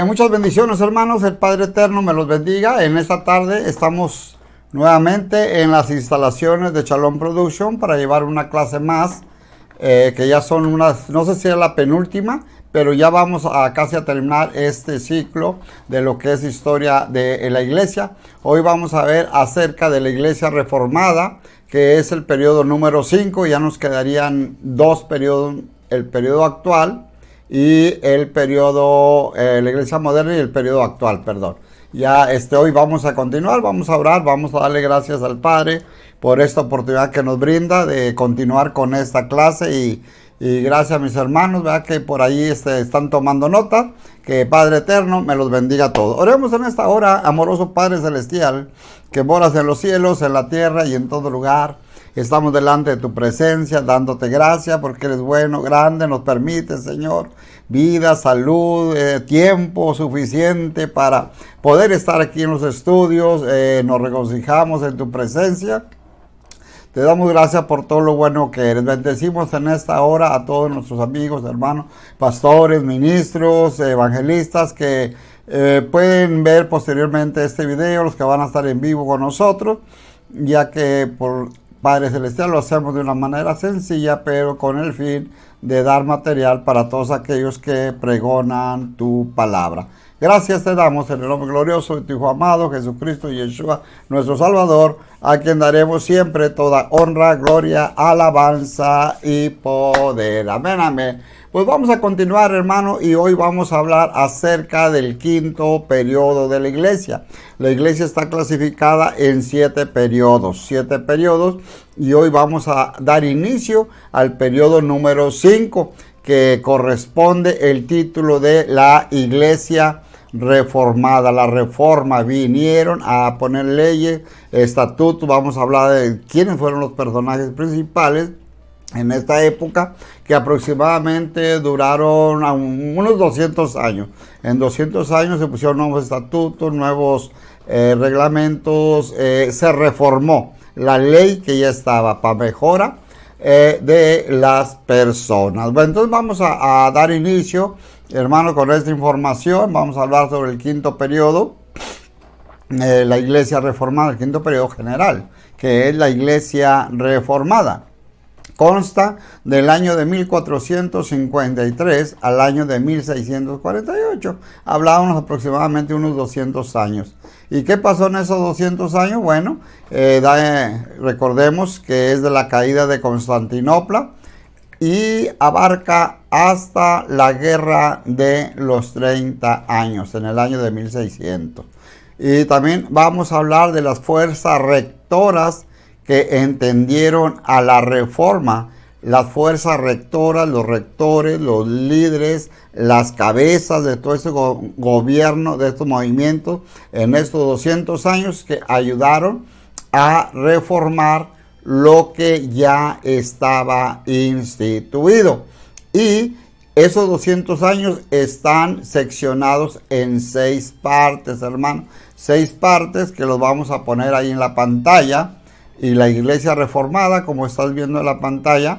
Muchas bendiciones, hermanos. El Padre Eterno me los bendiga. En esta tarde estamos nuevamente en las instalaciones de Shalom Production para llevar una clase más, que ya son unas, no sé si es la penúltima, pero ya vamos a casi a terminar este ciclo de lo que es historia de la iglesia. Hoy vamos a ver acerca de la iglesia reformada, que es el periodo número 5. Ya nos quedarían dos periodos, el periodo actual y el periodo, la iglesia moderna y el periodo actual, perdón. Ya hoy vamos a continuar, vamos a orar, vamos a darle gracias al Padre por esta oportunidad que nos brinda de continuar con esta clase y gracias a mis hermanos, ¿verdad? Que por ahí están tomando nota. Que Padre Eterno me los bendiga a todos. Oremos en esta hora, amoroso Padre Celestial, que moras en los cielos, en la tierra y en todo lugar. Estamos delante de tu presencia, dándote gracias porque eres bueno, grande, nos permite, Señor, vida, salud, tiempo suficiente para poder estar aquí en los estudios. Nos regocijamos en tu presencia. Te damos gracias por todo lo bueno que eres. Bendecimos en esta hora a todos nuestros amigos, hermanos, pastores, ministros, evangelistas que pueden ver posteriormente este video, los que van a estar en vivo con nosotros, ya que por Padre Celestial lo hacemos de una manera sencilla, pero con el fin de dar material para todos aquellos que pregonan tu palabra. Gracias te damos en el nombre glorioso de tu Hijo amado, Jesucristo y Yeshua, nuestro Salvador, a quien daremos siempre toda honra, gloria, alabanza y poder. Amén, amén. Pues vamos a continuar, hermano, y hoy vamos a hablar acerca del quinto periodo de la iglesia. La iglesia está clasificada en 7 periodos, y hoy vamos a dar inicio al periodo número 5, que corresponde el título de la iglesia reformada. La reforma vinieron a poner leyes, estatutos. Vamos a hablar de quiénes fueron los personajes principales en esta época, que aproximadamente duraron unos 200 años. En 200 años se pusieron nuevos estatutos, nuevos reglamentos, se reformó la ley que ya estaba para mejora de las personas. Bueno, entonces vamos a dar inicio, hermano, con esta información. Vamos a hablar sobre el quinto periodo, la iglesia reformada, el quinto periodo general, que es la iglesia reformada. Consta del año de 1453 al año de 1648. Hablábamos aproximadamente unos 200 años. ¿Y qué pasó en esos 200 años? Bueno, recordemos que es de la caída de Constantinopla y abarca hasta la guerra de los 30 años, en el año de 1600. Y también vamos a hablar de las fuerzas rectoras que entendieron a la reforma. Las fuerzas rectoras, los rectores, los líderes, las cabezas de todo este gobierno, de estos movimientos, en estos 200 años, que ayudaron a reformar lo que ya estaba instituido. Y esos 200 años están seccionados en 6 partes, hermano. 6 partes que los vamos a poner ahí en la pantalla. Y la iglesia reformada, como estás viendo en la pantalla,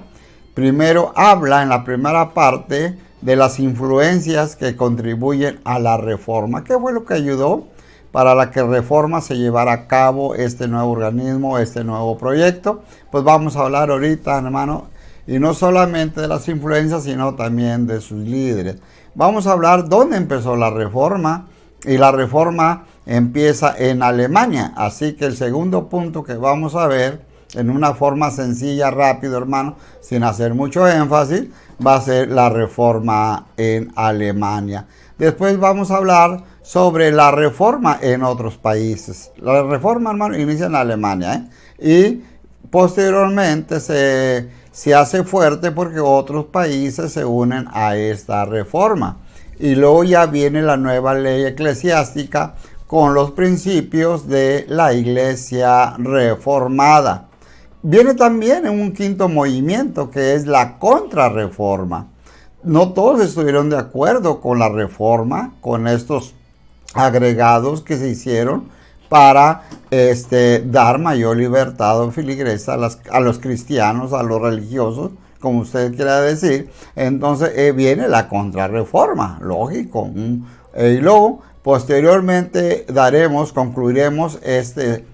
primero habla en la primera parte de las influencias que contribuyen a la reforma. ¿Qué fue lo que ayudó para la que reforma se llevara a cabo este nuevo organismo, este nuevo proyecto? Pues vamos a hablar ahorita, hermano, y no solamente de las influencias, sino también de sus líderes. Vamos a hablar dónde empezó la reforma, y la reforma empieza en Alemania. Así que el segundo punto que vamos a ver en una forma sencilla, rápido, hermano, sin hacer mucho énfasis, va a ser la reforma en Alemania. Después vamos a hablar sobre la reforma en otros países. La reforma, hermano, inicia en Alemania, y posteriormente se hace fuerte porque otros países se unen a esta reforma. Y luego ya viene la nueva ley eclesiástica con los principios de la iglesia reformada. Viene también un quinto movimiento, que es la contrarreforma. No todos estuvieron de acuerdo con la reforma, con estos agregados que se hicieron para dar mayor libertad o filigresa a los cristianos, a los religiosos, como usted quiera decir. Entonces viene la contrarreforma, lógico, Y luego, posteriormente, concluiremos este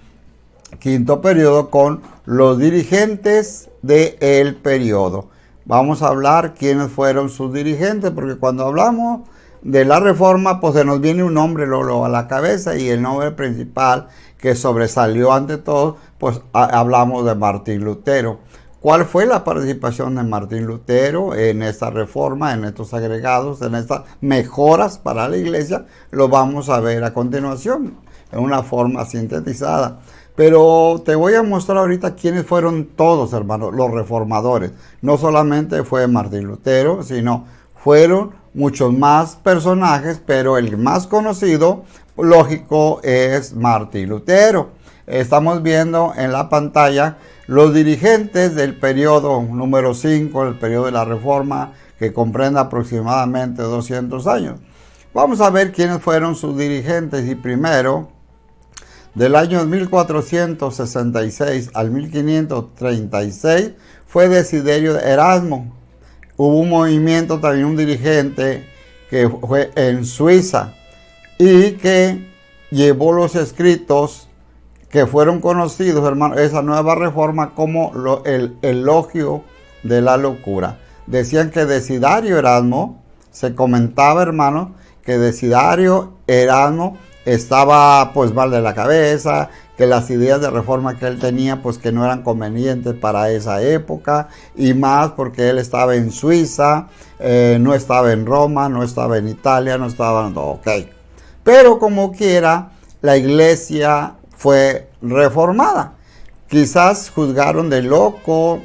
quinto periodo con los dirigentes del periodo. Vamos a hablar quiénes fueron sus dirigentes, porque cuando hablamos de la reforma, pues se nos viene un nombre luego a la cabeza, y el nombre principal que sobresalió ante todo, pues hablamos de Martín Lutero. ¿Cuál fue la participación de Martín Lutero en esta reforma, en estos agregados, en estas mejoras para la iglesia? Lo vamos a ver a continuación, en una forma sintetizada. Pero te voy a mostrar ahorita quiénes fueron todos, hermanos, los reformadores. No solamente fue Martín Lutero, sino fueron muchos más personajes, pero el más conocido, lógico, es Martín Lutero. Estamos viendo en la pantalla los dirigentes del periodo número 5, el periodo de la Reforma, que comprende aproximadamente 200 años. Vamos a ver quiénes fueron sus dirigentes. Y primero, del año 1466 al 1536, fue Desiderio de Erasmo. Hubo un movimiento, también un dirigente, que fue en Suiza y que llevó los escritos que fueron conocidos, hermano, esa nueva reforma, como el elogio de la locura. Decían que Desiderio Erasmo, se comentaba, hermano, que Desiderio Erasmo estaba pues mal de la cabeza, que las ideas de reforma que él tenía pues que no eran convenientes para esa época, y más porque él estaba en Suiza, no estaba en Roma, no estaba en Italia, no estaba en... Ok. Pero como quiera, la iglesia fue reformada. Quizás juzgaron de loco,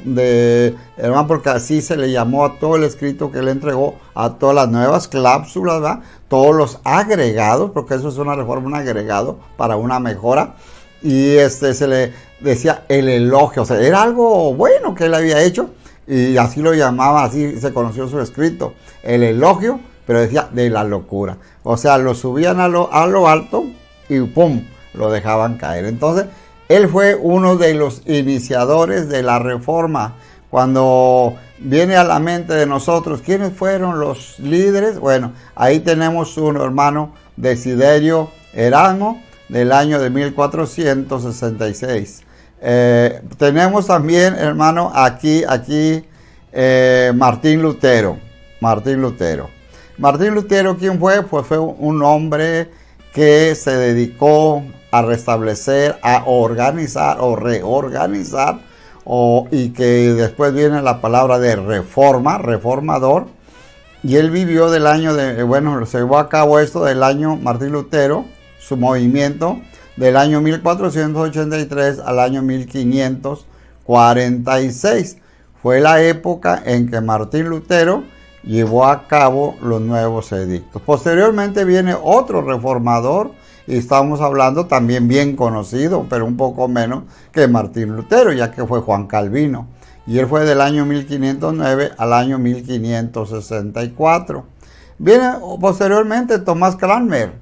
hermano, porque así se le llamó a todo el escrito que él entregó, a todas las nuevas cláusulas, ¿verdad? Todos los agregados, porque eso es una reforma, un agregado para una mejora. Y se le decía el elogio, o sea, era algo bueno que él había hecho, y así lo llamaba, así se conoció su escrito, el elogio, pero decía de la locura. O sea, lo subían a lo alto y ¡pum!, lo dejaban caer. Entonces, él fue uno de los iniciadores de la reforma. Cuando viene a la mente de nosotros, ¿quiénes fueron los líderes? Bueno, ahí tenemos uno, hermano, Desiderio Erasmo, del año de 1466. Tenemos también, hermano, aquí Martín Lutero. Martín Lutero, ¿quién fue? Pues fue un hombre que se dedicó a restablecer, a organizar o reorganizar, y que después viene la palabra de reforma, reformador. Y él vivió del año se llevó a cabo esto del año Martín Lutero, su movimiento, del año 1483 al año 1546. Fue la época en que Martín Lutero llevó a cabo los nuevos edictos. Posteriormente viene otro reformador, y estamos hablando también bien conocido, pero un poco menos que Martín Lutero, ya que fue Juan Calvino. Y él fue del año 1509 al año 1564. Viene posteriormente Tomás Cranmer,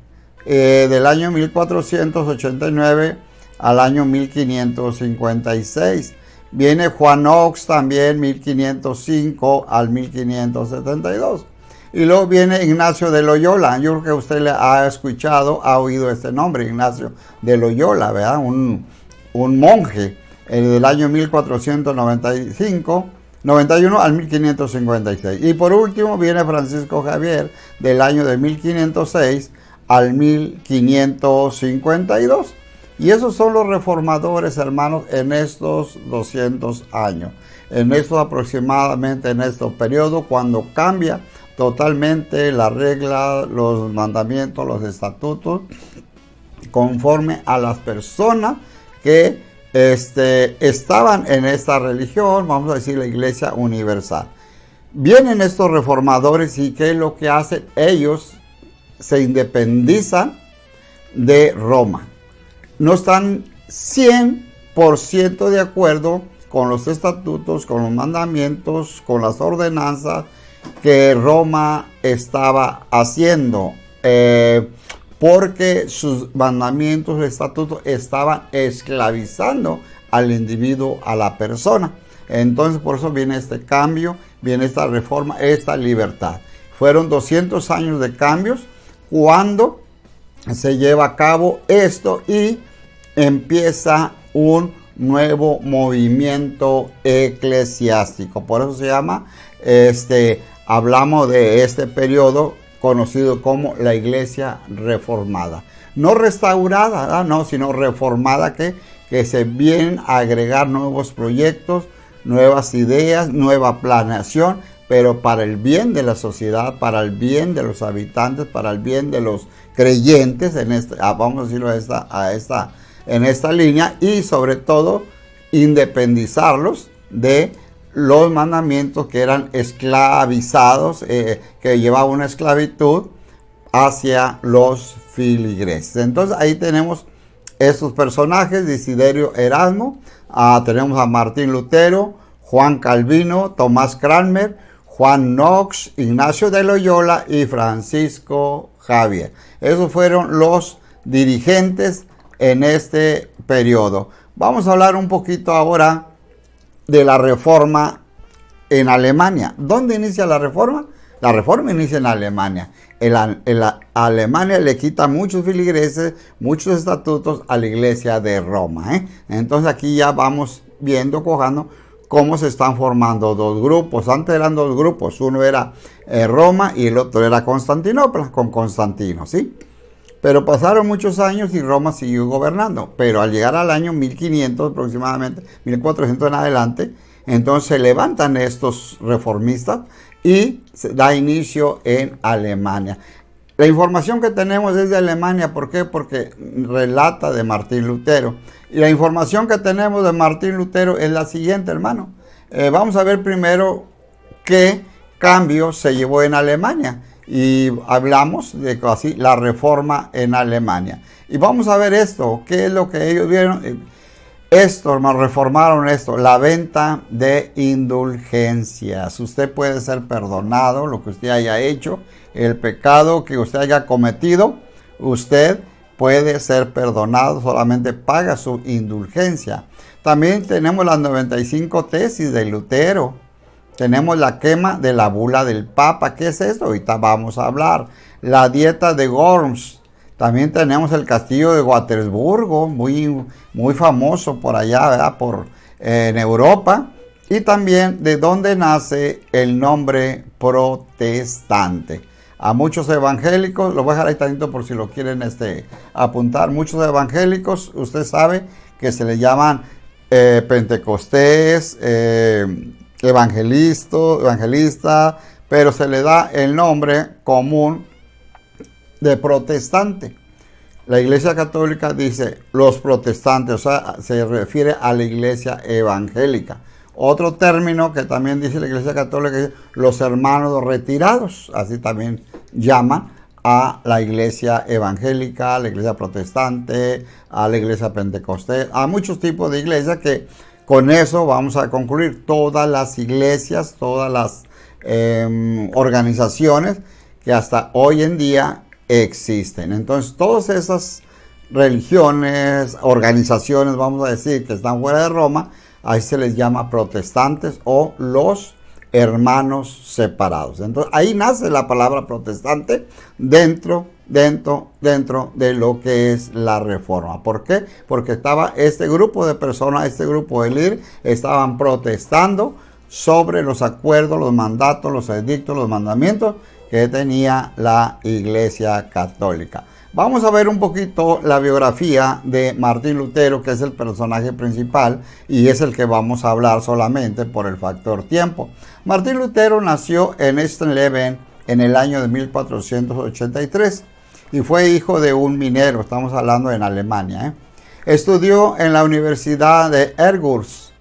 del año 1489 al año 1556. Viene Juan Knox también, 1505 al 1572. Y luego viene Ignacio de Loyola. Yo creo que usted le ha escuchado, ha oído este nombre, Ignacio de Loyola, ¿verdad? Un monje del año 1491 al 1556. Y por último viene Francisco Javier, del año de 1506 al 1552. Y esos son los reformadores, hermanos, en estos 200 años. En estos aproximadamente, en estos periodos, cuando cambia totalmente la regla, los mandamientos, los estatutos, conforme a las personas que estaban en esta religión, vamos a decir la Iglesia Universal. Vienen estos reformadores, y ¿qué es lo que hacen? Ellos se independizan de Roma. No están 100% de acuerdo con los estatutos, con los mandamientos, con las ordenanzas que Roma estaba haciendo, porque sus mandamientos y estatutos estaban esclavizando al individuo, a la persona. Entonces, por eso viene este cambio, viene esta reforma, esta libertad. Fueron 200 años de cambios, cuando se lleva a cabo esto y empieza un nuevo movimiento eclesiástico. Por eso se llama, hablamos de este periodo conocido como la Iglesia Reformada. No restaurada, ¿verdad? No, sino reformada, que se vienen a agregar nuevos proyectos, nuevas ideas, nueva planeación, pero para el bien de la sociedad, para el bien de los habitantes, para el bien de los creyentes, vamos a decirlo en esta línea, y sobre todo independizarlos de los mandamientos que eran esclavizados, que llevaban una esclavitud hacia los filigreses. Entonces ahí tenemos estos personajes: Desiderio Erasmo, tenemos a Martín Lutero, Juan Calvino, Tomás Cranmer, Juan Knox, Ignacio de Loyola y Francisco Javier. Esos fueron los dirigentes en este periodo. Vamos a hablar un poquito ahora de la reforma en Alemania. ¿Dónde inicia la reforma? La reforma inicia en Alemania. Alemania le quita muchos filigreses, muchos estatutos a la iglesia de Roma. Entonces aquí ya vamos viendo, cojando, cómo se están formando dos grupos. Antes eran dos grupos. Uno era Roma y el otro era Constantinopla, con Constantino, ¿sí? Pero pasaron muchos años y Roma siguió gobernando. Pero al llegar al año 1500 aproximadamente, 1400 en adelante, entonces se levantan estos reformistas y se da inicio en Alemania. La información que tenemos es de Alemania. ¿Por qué? Porque relata de Martín Lutero. Y la información que tenemos de Martín Lutero es la siguiente, hermano. Vamos a ver primero qué cambio se llevó en Alemania. Y hablamos de así, la reforma en Alemania. Y vamos a ver esto, qué es lo que ellos vieron. Esto, hermano, reformaron esto, la venta de indulgencias. Usted puede ser perdonado, lo que usted haya hecho, el pecado que usted haya cometido, usted puede ser perdonado, solamente paga su indulgencia. También tenemos las 95 tesis de Lutero. Tenemos la quema de la bula del Papa. ¿Qué es esto? Ahorita vamos a hablar. La dieta de Worms. También tenemos el castillo de Waterburgo, muy famoso por allá, ¿verdad? En Europa. Y también de dónde nace el nombre protestante. A muchos evangélicos, lo voy a dejar ahí tantito por si lo quieren apuntar. Muchos evangélicos, usted sabe que se le llaman pentecostés, evangelista, pero se le da el nombre común de protestante. La Iglesia Católica dice los protestantes, o sea, se refiere a la Iglesia evangélica. Otro término que también dice la Iglesia Católica es los hermanos retirados, así también llaman a la Iglesia evangélica, a la Iglesia protestante, a la Iglesia pentecostés, a muchos tipos de iglesias que con eso vamos a concluir todas las iglesias, todas las organizaciones que hasta hoy en día existen. Entonces, todas esas religiones, organizaciones, vamos a decir, que están fuera de Roma, ahí se les llama protestantes o los hermanos separados. Entonces, ahí nace la palabra protestante dentro de lo que es la reforma. ¿Por qué? Porque estaba este grupo de personas, este grupo de líderes, estaban protestando sobre los acuerdos, los mandatos, los edictos, los mandamientos que tenía la Iglesia Católica. Vamos a ver un poquito la biografía de Martín Lutero, que es el personaje principal y es el que vamos a hablar solamente por el factor tiempo. Martín Lutero nació en Eisleben en el año de 1483 y fue hijo de un minero, estamos hablando en Alemania. Estudió en la Universidad de Ergurs.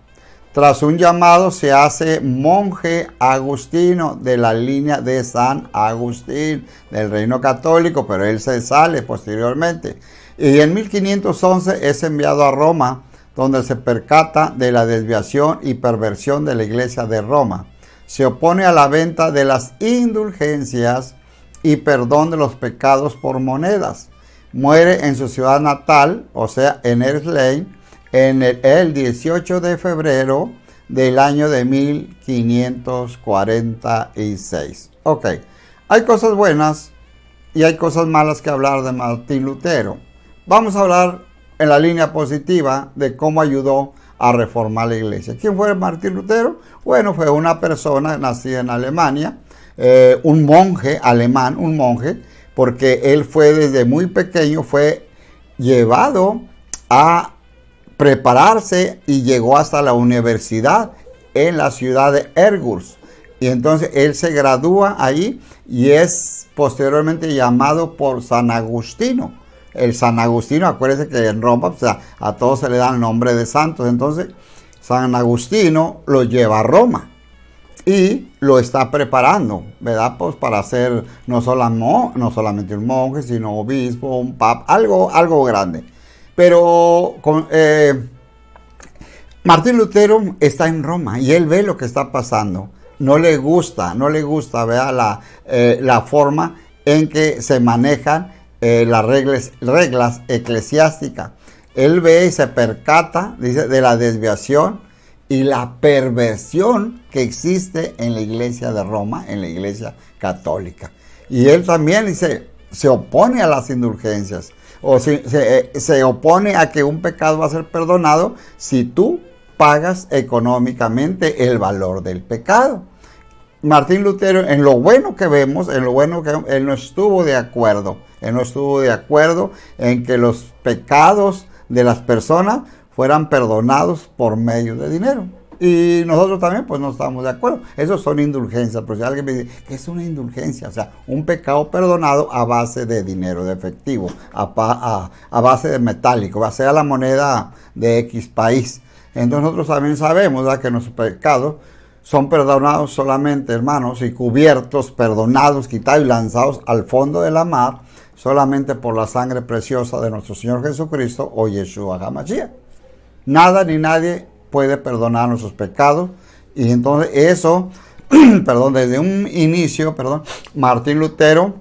Tras un llamado se hace monje agustino de la línea de San Agustín del Reino Católico, pero él se sale posteriormente. Y en 1511 es enviado a Roma, donde se percata de la desviación y perversión de la Iglesia de Roma. Se opone a la venta de las indulgencias y perdón de los pecados por monedas. Muere en su ciudad natal, o sea, en Eisleben, en el 18 de febrero del año de 1546. Ok, hay cosas buenas y hay cosas malas que hablar de Martín Lutero. Vamos a hablar en la línea positiva de cómo ayudó a reformar la iglesia. ¿Quién fue Martín Lutero? Bueno, fue una persona nacida en Alemania, un monje alemán, un monje, porque él fue desde muy pequeño, fue llevado a prepararse y llegó hasta la universidad en la ciudad de Ergurs. Y entonces él se gradúa ahí y es posteriormente llamado por San Agustino. El San Agustino, acuérdense que en Roma, o sea, a todos se le da el nombre de santos. Entonces San Agustino lo lleva a Roma y lo está preparando, ¿verdad? Pues para ser no solamente un monje, sino obispo, un papa, algo grande. Pero Martín Lutero está en Roma y él ve lo que está pasando. No le gusta, ¿verdad? La forma en que se manejan las reglas eclesiásticas. Él ve y se percata, dice, de la desviación y la perversión que existe en la iglesia de Roma, en la iglesia católica. Y él también dice, se opone a las indulgencias, o se opone a que un pecado va a ser perdonado si tú pagas económicamente el valor del pecado. Martín Lutero, en lo bueno que vemos, él no estuvo de acuerdo. Él no estuvo de acuerdo en que los pecados de las personas fueran perdonados por medio de dinero. Y nosotros también, pues no estamos de acuerdo. Eso son indulgencias. Pero si alguien me dice, ¿qué es una indulgencia? O sea, un pecado perdonado a base de dinero, de efectivo, a base de metálico, sea la moneda de X país. Entonces nosotros también sabemos, ¿verdad?, que nuestros pecados son perdonados solamente, hermanos, y cubiertos, perdonados, quitados y lanzados al fondo de la mar, solamente por la sangre preciosa de nuestro Señor Jesucristo o Yeshua HaMashiach. Nada ni nadie puede perdonar nuestros pecados. Y entonces eso, desde un inicio, Martín Lutero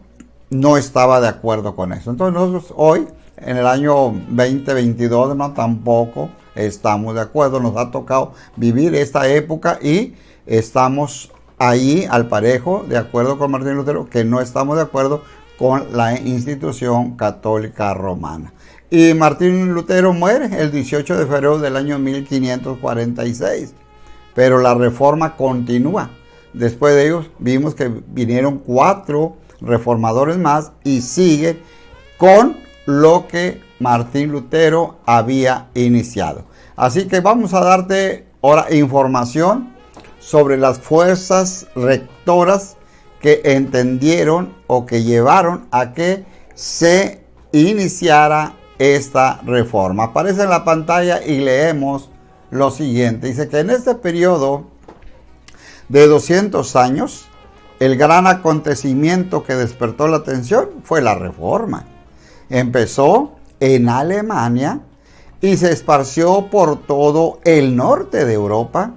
no estaba de acuerdo con eso. Entonces nosotros hoy, en el año 2022, hermano, tampoco estamos de acuerdo. Nos ha tocado vivir esta época y estamos ahí al parejo, de acuerdo con Martín Lutero, que no estamos de acuerdo con la institución católica romana. Y Martín Lutero muere el 18 de febrero del año 1546, pero la reforma continúa. Después de ellos vimos que vinieron 4 reformadores más y sigue con lo que Martín Lutero había iniciado. Así que vamos a darte ahora información sobre las fuerzas rectoras que entendieron o que llevaron a que se iniciara esta reforma. Aparece en la pantalla y leemos lo siguiente. Dice que en este periodo de 200 años, el gran acontecimiento que despertó la atención fue la reforma. Empezó en Alemania y se esparció por todo el norte de Europa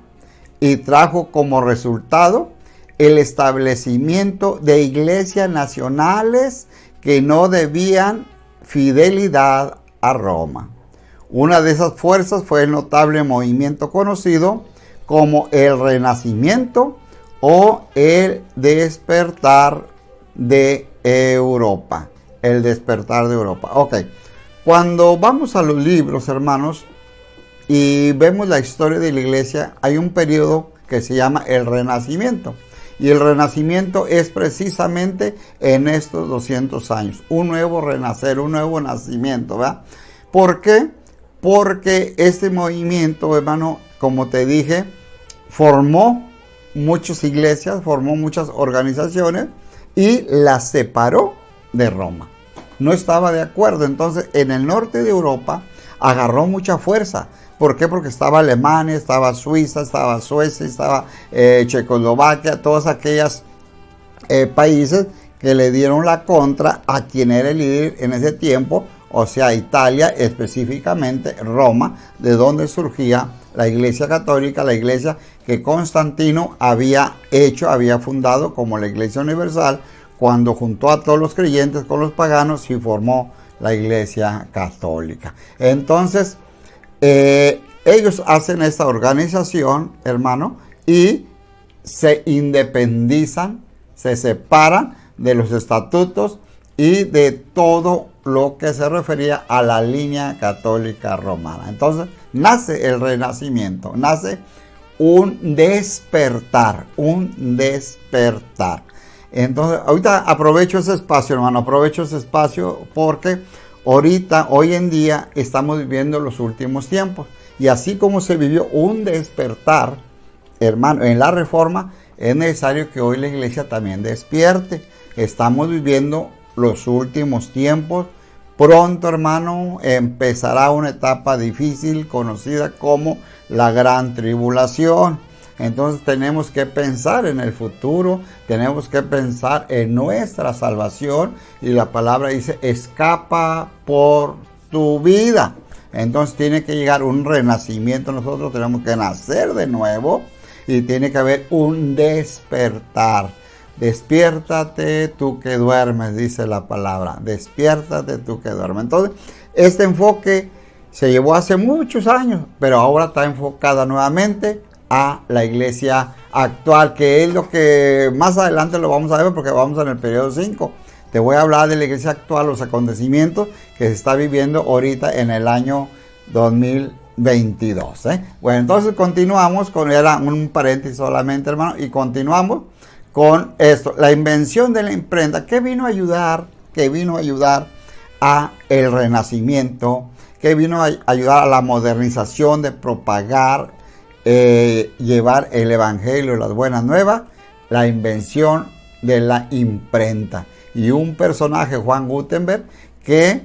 y trajo como resultado el establecimiento de iglesias nacionales que no debían fidelidad a Roma. Una de esas fuerzas fue el notable movimiento conocido como el Renacimiento o el despertar de Europa. El despertar de Europa. Ok. Cuando vamos a los libros, hermanos, y vemos la historia de la iglesia, hay un periodo que se llama el Renacimiento. Y el Renacimiento es precisamente en estos 200 años. Un nuevo renacer, un nuevo nacimiento, ¿verdad? ¿Por qué? Porque este movimiento, hermano, como te dije, formó muchas iglesias, formó muchas organizaciones y las separó de Roma. No estaba de acuerdo. Entonces, en el norte de Europa agarró mucha fuerza. ¿Por qué? Porque estaba Alemania, estaba Suiza, estaba Suecia, estaba Checoslovaquia, todos aquellos países que le dieron la contra a quien era el líder en ese tiempo, o sea, Italia, específicamente Roma, de donde surgía la Iglesia Católica, la iglesia que Constantino había fundado como la Iglesia Universal, cuando juntó a todos los creyentes con los paganos y formó la Iglesia Católica. Entonces, ellos hacen esta organización, hermano, y se independizan, se separan de los estatutos y de todo lo que se refería a la línea católica romana. Entonces nace el Renacimiento, nace un despertar, un despertar. Entonces ahorita aprovecho ese espacio, hermano, aprovecho ese espacio porque ahorita, hoy en día, estamos viviendo los últimos tiempos. Y así como se vivió un despertar, hermano, en la Reforma, es necesario que hoy la iglesia también despierte. Estamos viviendo los últimos tiempos. Pronto, hermano, empezará una etapa difícil conocida como la gran tribulación. Entonces tenemos que pensar en el futuro, tenemos que pensar en nuestra salvación, y la palabra dice, escapa por tu vida. Entonces tiene que llegar un renacimiento, nosotros tenemos que nacer de nuevo y tiene que haber un despertar. Despiértate tú que duermes, dice la palabra, despiértate tú que duermes. Entonces este enfoque se llevó hace muchos años, pero ahora está enfocada nuevamente a la iglesia actual, que es lo que más adelante lo vamos a ver porque vamos en el periodo 5. Te voy a hablar de la iglesia actual, los acontecimientos que se está viviendo ahorita en el año 2022. Bueno, entonces continuamos con, era un paréntesis solamente, hermano, y continuamos con esto, la invención de la imprenta, que vino a ayudar, a el renacimiento, que vino a ayudar a la modernización de propagar, llevar el evangelio, las buenas nuevas, la invención de la imprenta. Y un personaje, Juan Gutenberg, que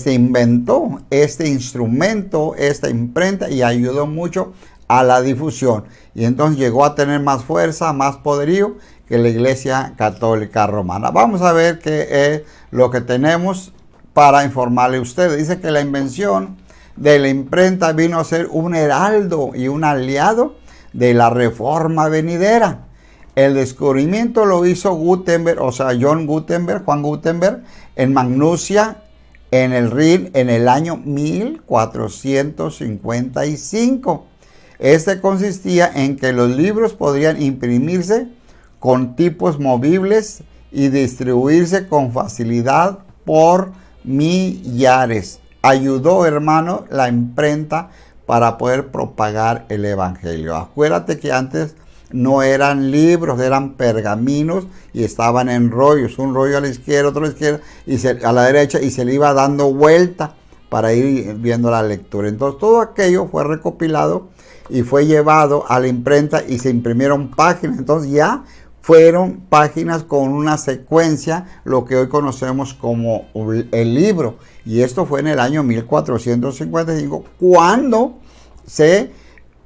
inventó este instrumento, esta imprenta, y ayudó mucho a la difusión. Y entonces llegó a tener más fuerza, más poderío que la Iglesia Católica Romana. Vamos a ver qué es lo que tenemos para informarle a ustedes. Dice que la invención de la imprenta vino a ser un heraldo y un aliado de la reforma venidera. El descubrimiento lo hizo Gutenberg, o sea, Juan Gutenberg, en Magnusia, en el Rin, en el año 1455. Este consistía en que los libros podrían imprimirse con tipos movibles y distribuirse con facilidad por millares. Ayudó, hermano, la imprenta para poder propagar el evangelio. Acuérdate que antes no eran libros, eran pergaminos y estaban en rollos, un rollo a la izquierda, otro a la izquierda y a la derecha, y se le iba dando vuelta para ir viendo la lectura. Entonces todo aquello fue recopilado y fue llevado a la imprenta y se imprimieron páginas. Entonces ya fueron páginas con una secuencia, lo que hoy conocemos como el libro. Y esto fue en el año 1455, cuando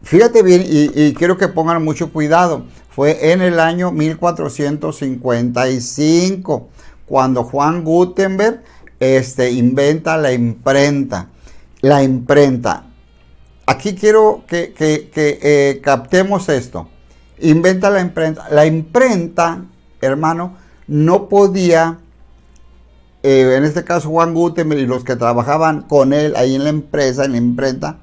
fíjate bien, y quiero que pongan mucho cuidado, fue en el año 1455, cuando Juan Gutenberg inventa la imprenta. La imprenta. Aquí quiero que captemos esto. Inventa la imprenta. La imprenta, hermano, no podía, en este caso Juan Gutenberg y los que trabajaban con él ahí en la empresa, en la imprenta,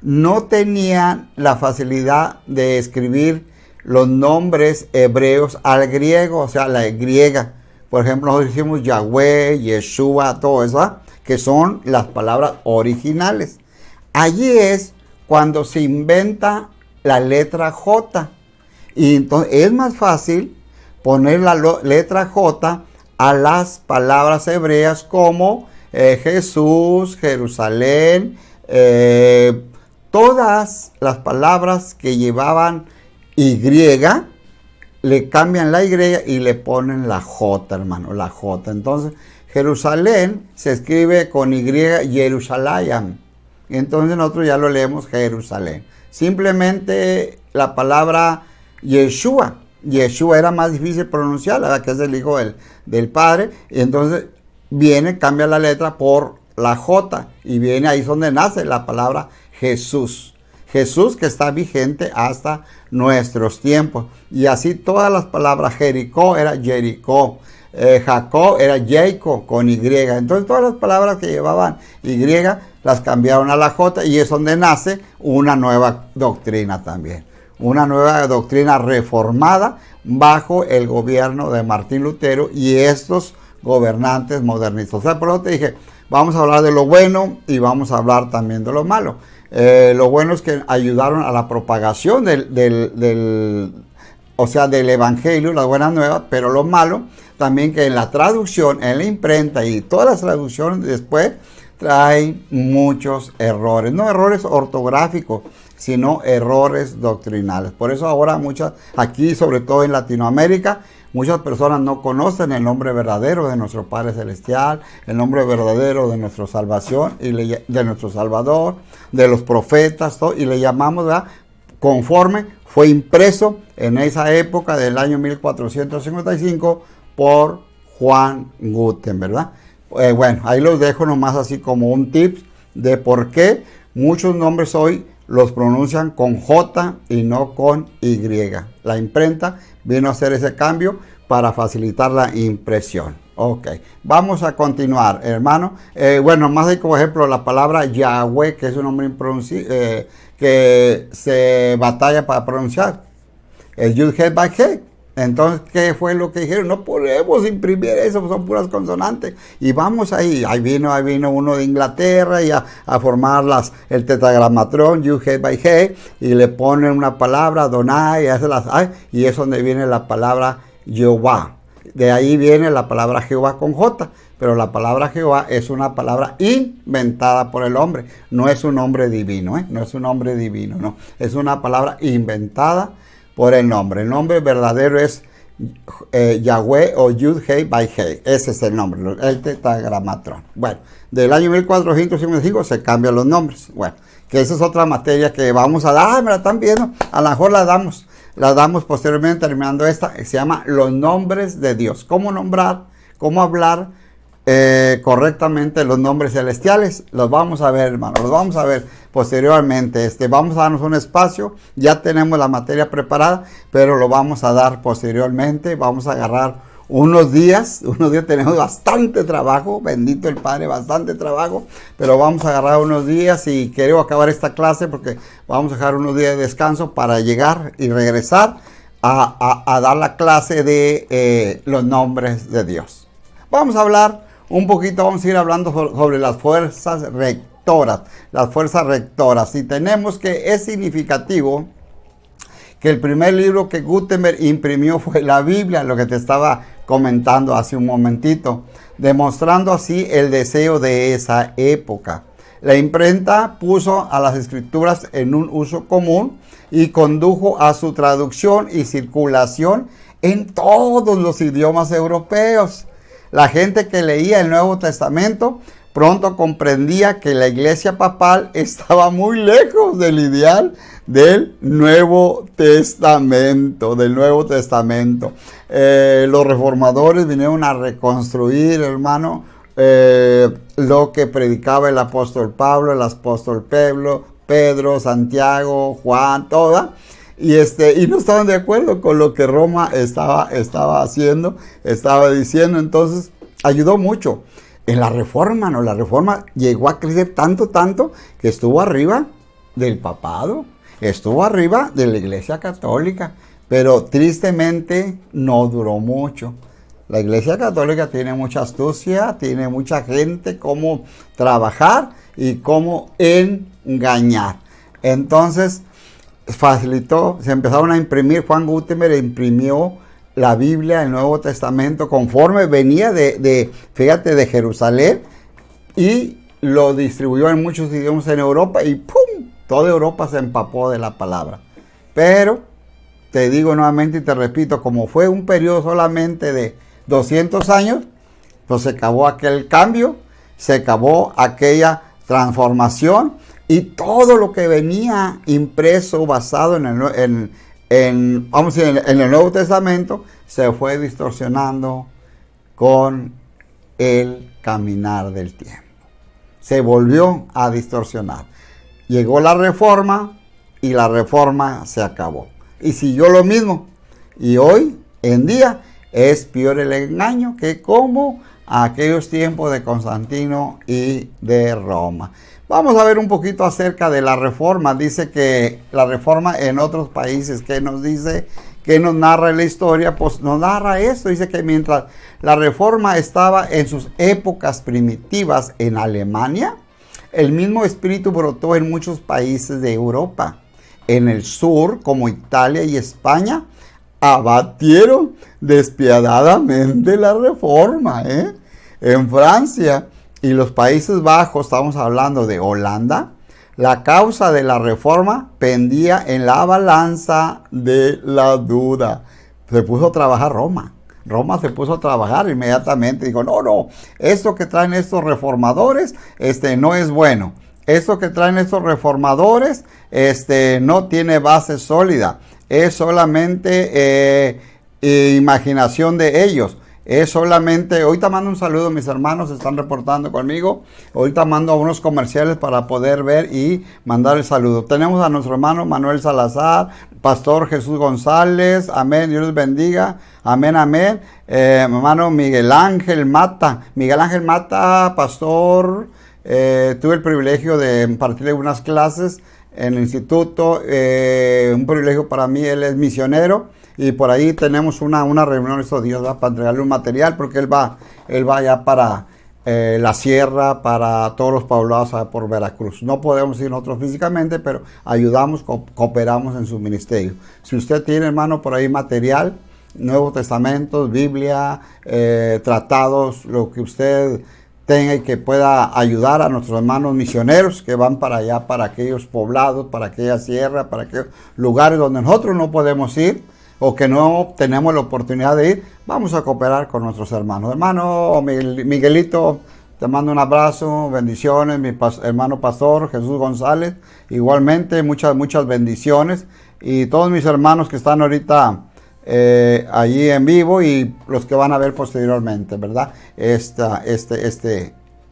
no tenían la facilidad de escribir los nombres hebreos al griego, o sea, la griega. Por ejemplo, nosotros decimos Yahweh, Yeshua, todo eso, que son las palabras originales. Allí es cuando se inventa la letra J. Y entonces es más fácil poner la letra J a las palabras hebreas como Jesús, Jerusalén, todas las palabras que llevaban Y, le cambian la Y y le ponen la J, hermano, la J. Entonces, Jerusalén se escribe con Y, Jerusalén. Entonces nosotros ya lo leemos Jerusalén. Simplemente la palabra Yeshua. Yeshua era más difícil pronunciar, ¿verdad? Que es el hijo del Padre. Y entonces cambia la letra por la J. Y viene ahí donde nace la palabra Jesús. Jesús, que está vigente hasta nuestros tiempos. Y así todas las palabras. Jericó era Jericó. Jacob era Jacob con Y. Entonces todas las palabras que llevaban Y las cambiaron a la J, y es donde nace una nueva doctrina también. Una nueva doctrina reformada bajo el gobierno de Martín Lutero, y estos gobernantes modernistas. O sea, por eso te dije, vamos a hablar de lo bueno y vamos a hablar también de lo malo. Lo bueno es que ayudaron a la propagación o sea, del evangelio, las buenas nuevas, pero lo malo también que en la traducción, en la imprenta y todas las traducciones después traen muchos errores, no errores ortográficos, sino errores doctrinales. Por eso ahora aquí sobre todo en Latinoamérica, muchas personas no conocen el nombre verdadero de nuestro Padre Celestial, el nombre verdadero de nuestra salvación, de nuestro Salvador, de los profetas, todo, y le llamamos, ¿verdad?, conforme fue impreso en esa época del año 1455 por Juan Gutenberg, ¿verdad? Bueno, ahí los dejo nomás así como un tip de por qué muchos nombres hoy los pronuncian con J y no con Y. La imprenta vino a hacer ese cambio para facilitar la impresión. Ok, vamos a continuar, hermano. Bueno, más de como ejemplo la palabra Yahweh, que es un nombre que se batalla para pronunciar. El Yud He Vav He. Entonces, ¿qué fue lo que dijeron? No podemos imprimir eso, son puras consonantes. Y vamos ahí vino uno de Inglaterra y a formar el tetragramatrón, Yud He Vav He, y le ponen una palabra, Adonai, y es donde viene la palabra Jehová. De ahí viene la palabra Jehová con J, pero la palabra Jehová es una palabra inventada por el hombre, no es un nombre divino, no es un nombre divino, no, es una palabra inventada por el nombre. El nombre verdadero es Yahweh o Yud He Vav He, ese es el nombre, el tetragramatrón. Bueno, del año 1455 se cambian los nombres, bueno, que esa es otra materia que vamos a dar, me la están viendo, a lo mejor la damos posteriormente terminando esta, que se llama los nombres de Dios. Cómo nombrar, cómo hablar correctamente los nombres celestiales. Los vamos a ver, hermano, los vamos a ver posteriormente. Vamos a darnos un espacio, ya tenemos la materia preparada, pero lo vamos a dar posteriormente. Vamos a agarrar unos días tenemos bastante trabajo, bendito el Padre, bastante trabajo, pero vamos a agarrar unos días y quiero acabar esta clase porque vamos a dejar unos días de descanso para llegar y regresar a dar la clase de los nombres de Dios. Vamos a hablar un poquito, vamos a ir hablando sobre las fuerzas rectoras, y tenemos que es significativo que el primer libro que Gutenberg imprimió fue la Biblia, lo que te estaba comentando hace un momentito, demostrando así el deseo de esa época. La imprenta puso a las escrituras en un uso común y condujo a su traducción y circulación en todos los idiomas europeos. La gente que leía el Nuevo Testamento pronto comprendía que la iglesia papal estaba muy lejos del ideal del Nuevo Testamento. Los reformadores vinieron a reconstruir, hermano, lo que predicaba el apóstol Pablo, el apóstol Pedro, Santiago, Juan, toda. Y no estaban de acuerdo con lo que Roma estaba haciendo, estaba diciendo. Entonces, ayudó mucho. En la Reforma, ¿no? La Reforma llegó a crecer tanto, que estuvo arriba del papado, estuvo arriba de la Iglesia Católica, pero tristemente no duró mucho. La Iglesia Católica tiene mucha astucia, tiene mucha gente cómo trabajar y cómo engañar. Entonces, facilitó, se empezaron a imprimir, Juan Gutenberg imprimió la Biblia, el Nuevo Testamento, conforme venía de Jerusalén, y lo distribuyó en muchos idiomas en Europa, y ¡pum! Toda Europa se empapó de la palabra. Pero, te digo nuevamente y te repito, como fue un periodo solamente de 200 años, pues se acabó aquel cambio, se acabó aquella transformación, y todo lo que venía impreso, basado en el Nuevo Testamento, se fue distorsionando con el caminar del tiempo. Se volvió a distorsionar. Llegó la Reforma y la Reforma se acabó. Y siguió lo mismo. Y hoy en día es peor el engaño que como aquellos tiempos de Constantino y de Roma. Vamos a ver un poquito acerca de la Reforma. Dice que la Reforma en otros países, que nos dice ¿Qué nos narra la historia? Pues nos narra esto. Dice que mientras la reforma estaba en sus épocas primitivas en Alemania, el mismo espíritu brotó en muchos países de Europa. En el sur, como Italia y España, abatieron despiadadamente la reforma. En Francia y los Países Bajos, estamos hablando de Holanda, la causa de la reforma pendía en la balanza de la duda. Se puso a trabajar Roma. Roma se puso a trabajar inmediatamente. Dijo, no, esto que traen estos reformadores, no es bueno. Esto que traen estos reformadores, no tiene base sólida. Es solamente imaginación de ellos. Es solamente, ahorita mando un saludo a mis hermanos, están reportando conmigo. Ahorita mando unos comerciales para poder ver y mandar el saludo. Tenemos a nuestro hermano Manuel Salazar, Pastor Jesús González, amén, Dios les bendiga, amén, amén. Hermano Miguel Ángel Mata, pastor, tuve el privilegio de impartirle unas clases en el instituto, un privilegio para mí, él es misionero. Y por ahí tenemos una reunión estos días, ¿verdad?, para entregarle un material, porque él va ya para la sierra, para todos los poblados por Veracruz. No podemos ir nosotros físicamente, pero ayudamos, cooperamos en su ministerio. Si usted tiene, hermano, por ahí material, Nuevos Testamentos, Biblia, tratados, lo que usted tenga y que pueda ayudar a nuestros hermanos misioneros que van para allá, para aquellos poblados, para aquella sierra, para aquellos lugares donde nosotros no podemos ir, o que no tenemos la oportunidad de ir, vamos a cooperar con nuestros hermanos. Hermano Miguelito, te mando un abrazo, bendiciones, mi hermano pastor Jesús González, igualmente muchas bendiciones, y todos mis hermanos que están ahorita allí en vivo y los que van a ver posteriormente, ¿verdad? Esta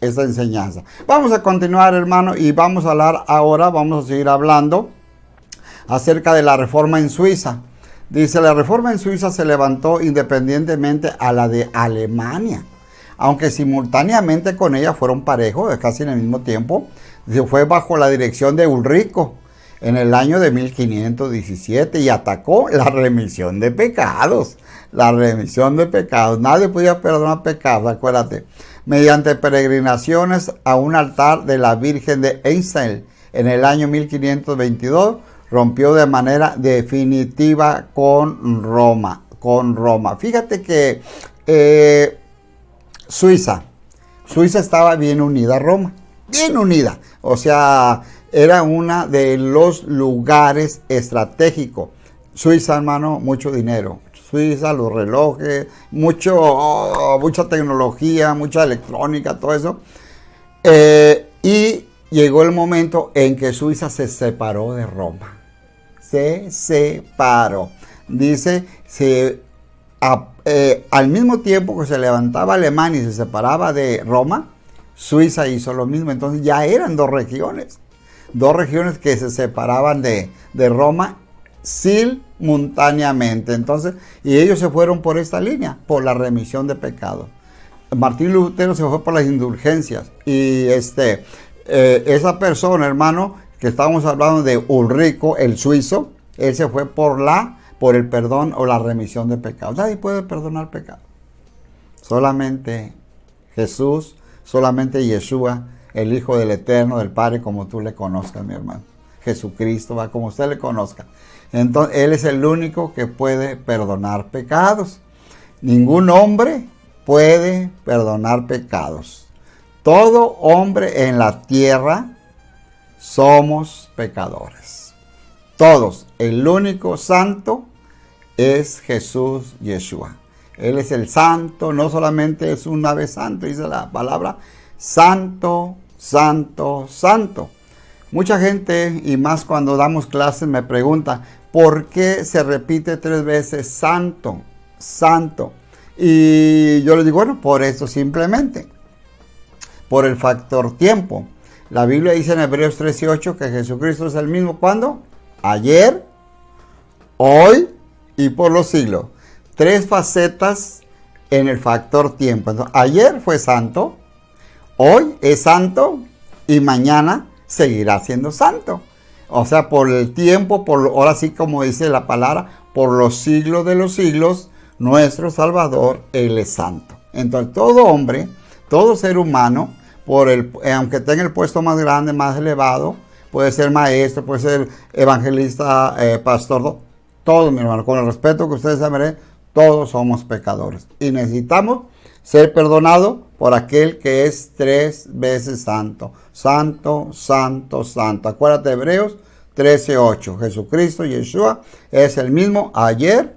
enseñanza. Vamos a continuar, hermano, y vamos a hablar ahora, vamos a seguir hablando acerca de la reforma en Suiza. Dice, la reforma en Suiza se levantó independientemente a la de Alemania, aunque simultáneamente con ella fueron parejos, casi en el mismo tiempo. Se fue bajo la dirección de Ulrico en el año de 1517 y atacó la remisión de pecados. La remisión de pecados. Nadie podía perdonar pecados, acuérdate. Mediante peregrinaciones a un altar de la Virgen de Einsiedeln en el año 1522, rompió de manera definitiva con Roma. Fíjate que Suiza estaba bien unida a Roma, bien unida. O sea, era uno de los lugares estratégicos. Suiza, hermano, mucho dinero. Suiza, los relojes, mucha tecnología, mucha electrónica, todo eso. Y llegó el momento en que Suiza se separó de Roma. Se separó. Dice, al mismo tiempo que se levantaba Alemania y se separaba de Roma, Suiza hizo lo mismo. Entonces ya eran dos regiones que se separaban de Roma simultáneamente. Entonces, y ellos se fueron por esta línea, por la remisión de pecados. Martín Lutero se fue por las indulgencias. Y esa persona, hermano, que estábamos hablando de Ulrico, el suizo, él se fue por el perdón o la remisión de pecados. Nadie puede perdonar pecados. Solamente Jesús, solamente Yeshua, el Hijo del Eterno, del Padre, como tú le conozcas, mi hermano. Jesucristo, va como usted le conozca. Entonces, Él es el único que puede perdonar pecados. Ningún hombre puede perdonar pecados. Todo hombre en la tierra somos pecadores. Todos. El único santo es Jesús Yeshua. Él es el santo, no solamente es un ave santo, dice la palabra santo, santo, santo. Mucha gente, y más cuando damos clases, me pregunta, ¿por qué se repite 3 veces santo, santo? Y yo les digo, bueno, por eso simplemente, por el factor tiempo. La Biblia dice en Hebreos 13:8 que Jesucristo es el mismo, ¿cuándo? Ayer, hoy y por los siglos. 3 facetas en el factor tiempo. Entonces, ayer fue santo, hoy es santo y mañana seguirá siendo santo. O sea, por el tiempo, ahora sí como dice la palabra, por los siglos de los siglos, nuestro Salvador, Él es santo. Entonces, todo hombre, todo ser humano, aunque tenga el puesto más grande, más elevado, puede ser maestro, puede ser evangelista, pastor, todos, mi hermano, con el respeto que ustedes se merecen, todos somos pecadores. Y necesitamos ser perdonados por aquel que es 3 veces santo. Santo, santo, santo. Acuérdate de Hebreos 13:8. Jesucristo, Yeshua, es el mismo ayer,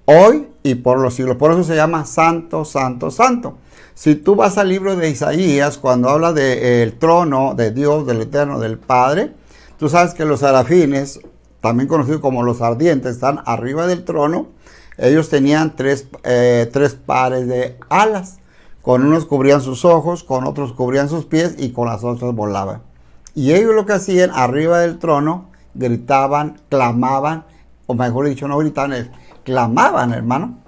hoy y por los siglos. Por eso se llama santo, santo, santo. Si tú vas al libro de Isaías, cuando habla del trono de Dios, del Eterno, del Padre, tú sabes que los serafines, también conocidos como los ardientes, están arriba del trono. Ellos tenían tres pares de alas. Con unos cubrían sus ojos, con otros cubrían sus pies y con las otras volaban. Y ellos lo que hacían arriba del trono, gritaban, clamaban, o mejor dicho, no gritaban, clamaban, hermano,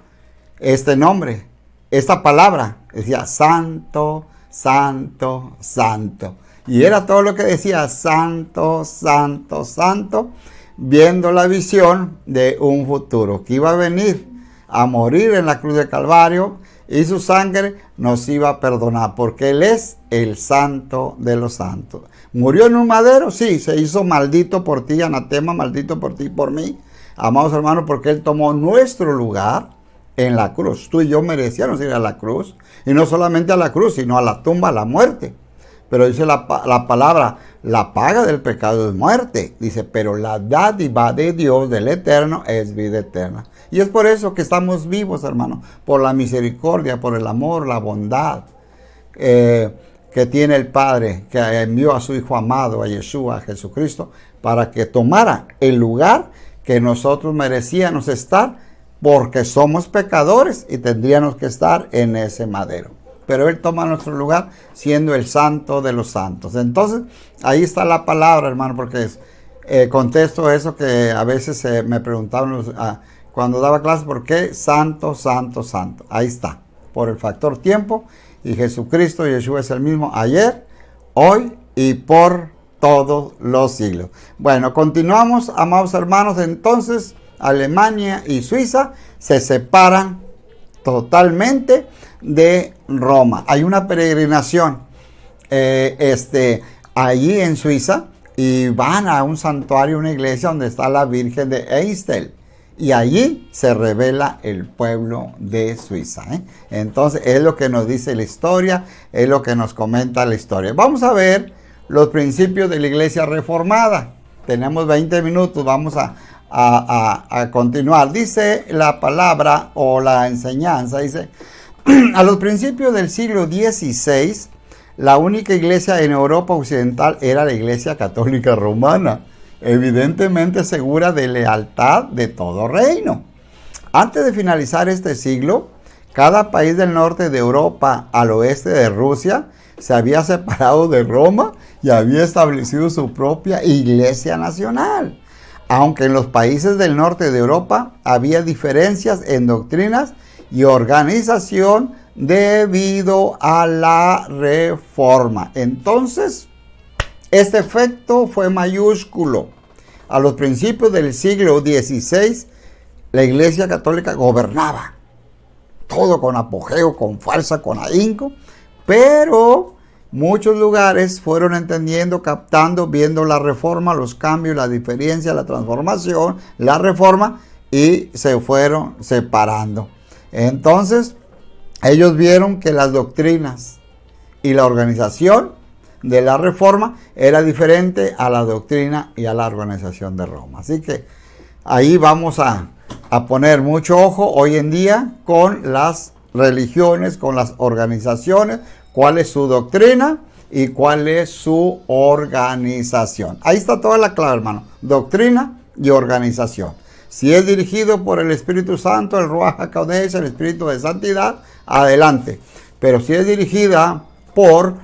este nombre, esta palabra. Decía santo, santo, santo. Y era todo lo que decía santo, santo, santo, viendo la visión de un futuro que iba a venir a morir en la cruz del Calvario y su sangre nos iba a perdonar porque Él es el santo de los santos. ¿Murió en un madero? Sí, se hizo maldito por ti, anatema, maldito por ti y por mí, amados hermanos, porque Él tomó nuestro lugar en la cruz. Tú y yo merecíamos ir a la cruz, y no solamente a la cruz, sino a la tumba, a la muerte. Pero dice la palabra, la paga del pecado es muerte. Dice, pero la dádiva de Dios, del Eterno, es vida eterna. Y es por eso que estamos vivos, hermano, por la misericordia, por el amor, la bondad que tiene el Padre, que envió a su Hijo amado, a Yeshua, a Jesucristo, para que tomara el lugar que nosotros merecíamos estar, porque somos pecadores y tendríamos que estar en ese madero. Pero Él toma nuestro lugar siendo el santo de los santos. Entonces, ahí está la palabra, hermano, porque contesto eso que a veces me preguntaban cuando daba clases, ¿por qué santo, santo, santo? Ahí está, por el factor tiempo, y Jesucristo, Yeshua es el mismo ayer, hoy y por todos los siglos. Bueno, continuamos, amados hermanos. Entonces, Alemania y Suiza se separan totalmente de Roma. Hay una peregrinación allí en Suiza, y van a un santuario, una iglesia donde está la Virgen de Einstel, y allí se revela el pueblo de Suiza. Entonces es lo que nos dice la historia, es lo que nos comenta la historia. Vamos a ver los principios de la iglesia reformada. Tenemos 20 minutos, vamos a continuar. Dice la palabra o la enseñanza, dice, a los principios del siglo XVI, la única iglesia en Europa occidental era la Iglesia Católica Romana, evidentemente segura de lealtad de todo reino. Antes de finalizar este siglo, cada país del norte de Europa al oeste de Rusia se había separado de Roma y había establecido su propia iglesia nacional. Aunque en los países del norte de Europa había diferencias en doctrinas y organización debido a la reforma. Entonces, este efecto fue mayúsculo. A los principios del siglo XVI, la Iglesia Católica gobernaba. Todo con apogeo, con fuerza, con ahínco, pero muchos lugares fueron entendiendo, captando, viendo la reforma, los cambios, la diferencia, la transformación, la reforma, y se fueron separando. Entonces, ellos vieron que las doctrinas y la organización de la reforma era diferente a la doctrina y a la organización de Roma. Así que ahí vamos a poner mucho ojo hoy en día con las religiones, con las organizaciones, cuál es su doctrina y cuál es su organización. Ahí está toda la clave, hermano. Doctrina y organización. Si es dirigido por el Espíritu Santo, el Ruach HaKodesh, el Espíritu de Santidad, adelante. Pero si es dirigida por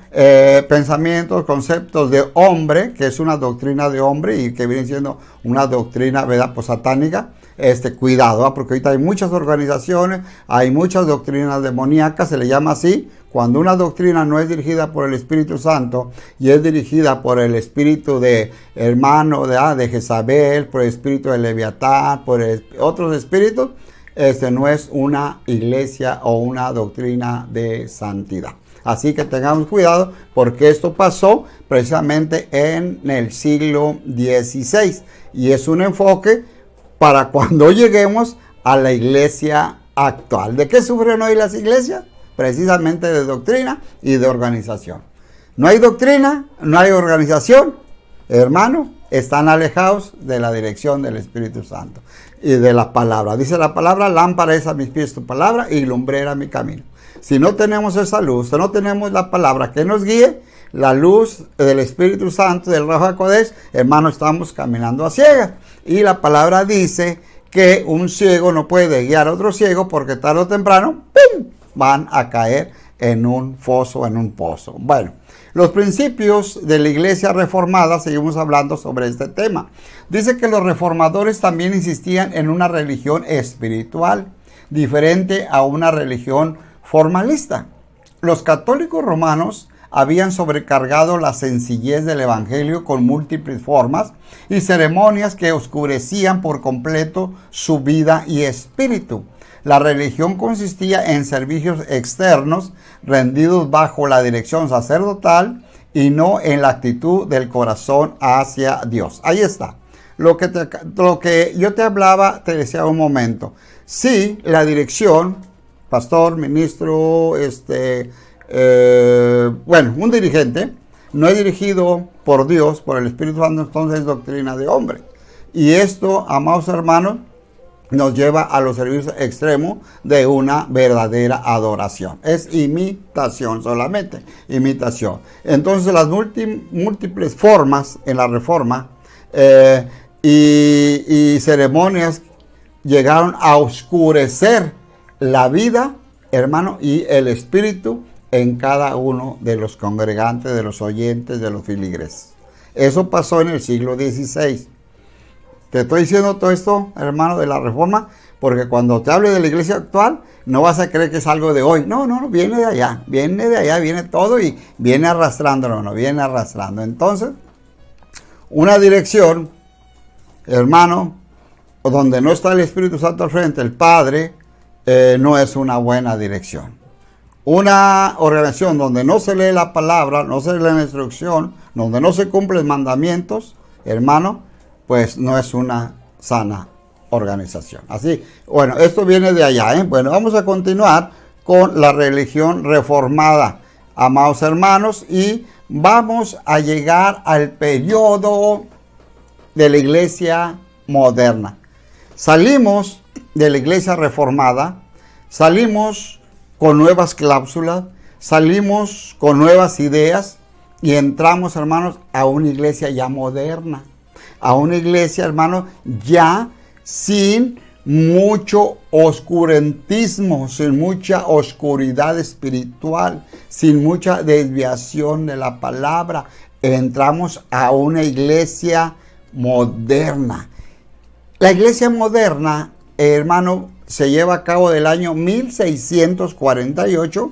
pensamientos, conceptos de hombre, que es una doctrina de hombre y que viene siendo una doctrina, ¿verdad?, pues satánica. Cuidado, porque ahorita hay muchas organizaciones, hay muchas doctrinas demoníacas, se le llama así, cuando una doctrina no es dirigida por el Espíritu Santo y es dirigida por el espíritu de hermano de Jezabel, por el espíritu de Leviatán, por otros espíritus, no es una iglesia o una doctrina de santidad. Así que tengamos cuidado, porque esto pasó precisamente en el siglo XVI y es un enfoque para cuando lleguemos a la iglesia actual. ¿De qué sufren hoy las iglesias? Precisamente de doctrina y de organización. No hay doctrina, no hay organización, hermano, están alejados de la dirección del Espíritu Santo y de la palabra. Dice la palabra: lámpara es a mis pies tu palabra y lumbrera mi camino. Si no tenemos esa luz, si no tenemos la palabra que nos guíe, la luz del Espíritu Santo, del Ruach HaKodesh, hermano, estamos caminando a ciegas. Y la palabra dice que un ciego no puede guiar a otro ciego, porque tarde o temprano, ¡pum!, van a caer en un foso, en un pozo. Bueno, los principios de la iglesia reformada, seguimos hablando sobre este tema. Dice que los reformadores también insistían en una religión espiritual, diferente a una religión formalista. Los católicos romanos habían sobrecargado la sencillez del evangelio con múltiples formas y ceremonias que oscurecían por completo su vida y espíritu. La religión consistía en servicios externos rendidos bajo la dirección sacerdotal y no en la actitud del corazón hacia Dios. Ahí está. Lo que yo te hablaba, te decía un momento. Sí, la dirección, pastor, ministro, un dirigente, no es dirigido por Dios, por el Espíritu Santo, entonces es doctrina de hombre. Y esto, amados hermanos, nos lleva a los servicios extremos de una verdadera adoración. Es imitación solamente, imitación. Entonces las múltiples formas en la Reforma y ceremonias llegaron a oscurecer la vida, hermano, y el espíritu en cada uno de los congregantes, de los oyentes, de los filigreses. Eso pasó en el siglo XVI. Te estoy diciendo todo esto, hermano, de la Reforma, porque cuando te hable de la iglesia actual, no vas a creer que es algo de hoy. No, viene de allá, viene todo y viene arrastrando, viene arrastrando. Entonces, una dirección, hermano, donde no está el Espíritu Santo al frente, el Padre, no es una buena dirección. Una organización donde no se lee la palabra, no se lee la instrucción, donde no se cumplen mandamientos, hermano, pues no es una sana organización. Así, bueno, esto viene de allá, ¿eh? Bueno, vamos a continuar con la religión reformada, amados hermanos, y vamos a llegar al periodo de la iglesia moderna. Salimos de la iglesia reformada, salimos con nuevas cláusulas, salimos con nuevas ideas y entramos, hermanos, a una iglesia ya moderna. A una iglesia, hermano, ya sin mucho oscurantismo, sin mucha oscuridad espiritual, sin mucha desviación de la palabra. Entramos a una iglesia moderna. La iglesia moderna, hermano, se lleva a cabo del año 1648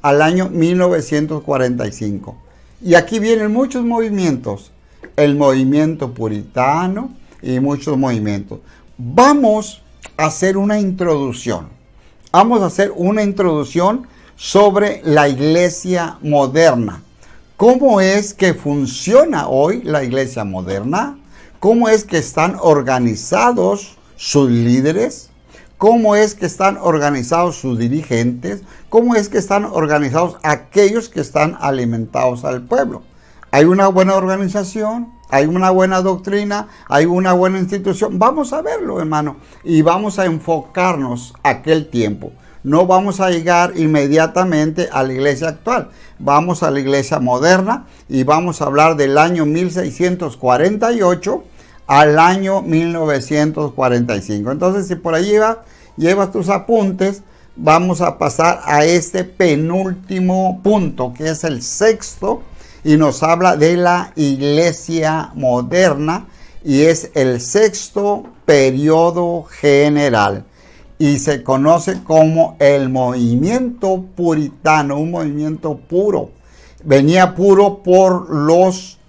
al año 1945. Y aquí vienen muchos movimientos. El movimiento puritano y muchos movimientos. Vamos a hacer una introducción. Vamos a hacer una introducción sobre la iglesia moderna. ¿Cómo es que funciona hoy la iglesia moderna? ¿Cómo es que están organizados sus líderes? ¿Cómo es que están organizados sus dirigentes? ¿Cómo es que están organizados aquellos que están alimentados al pueblo? ¿Hay una buena organización? ¿Hay una buena doctrina? ¿Hay una buena institución? Vamos a verlo, hermano. Y vamos a enfocarnos a aquel tiempo. No vamos a llegar inmediatamente a la iglesia actual. Vamos a la iglesia moderna y vamos a hablar del año 1648 al año 1945. Entonces, si por ahí llevas tus apuntes, vamos a pasar a este penúltimo punto, que es el sexto, y nos habla de la iglesia moderna, y es el sexto periodo general, y se conoce como el movimiento puritano, un movimiento puro. Venía puro por los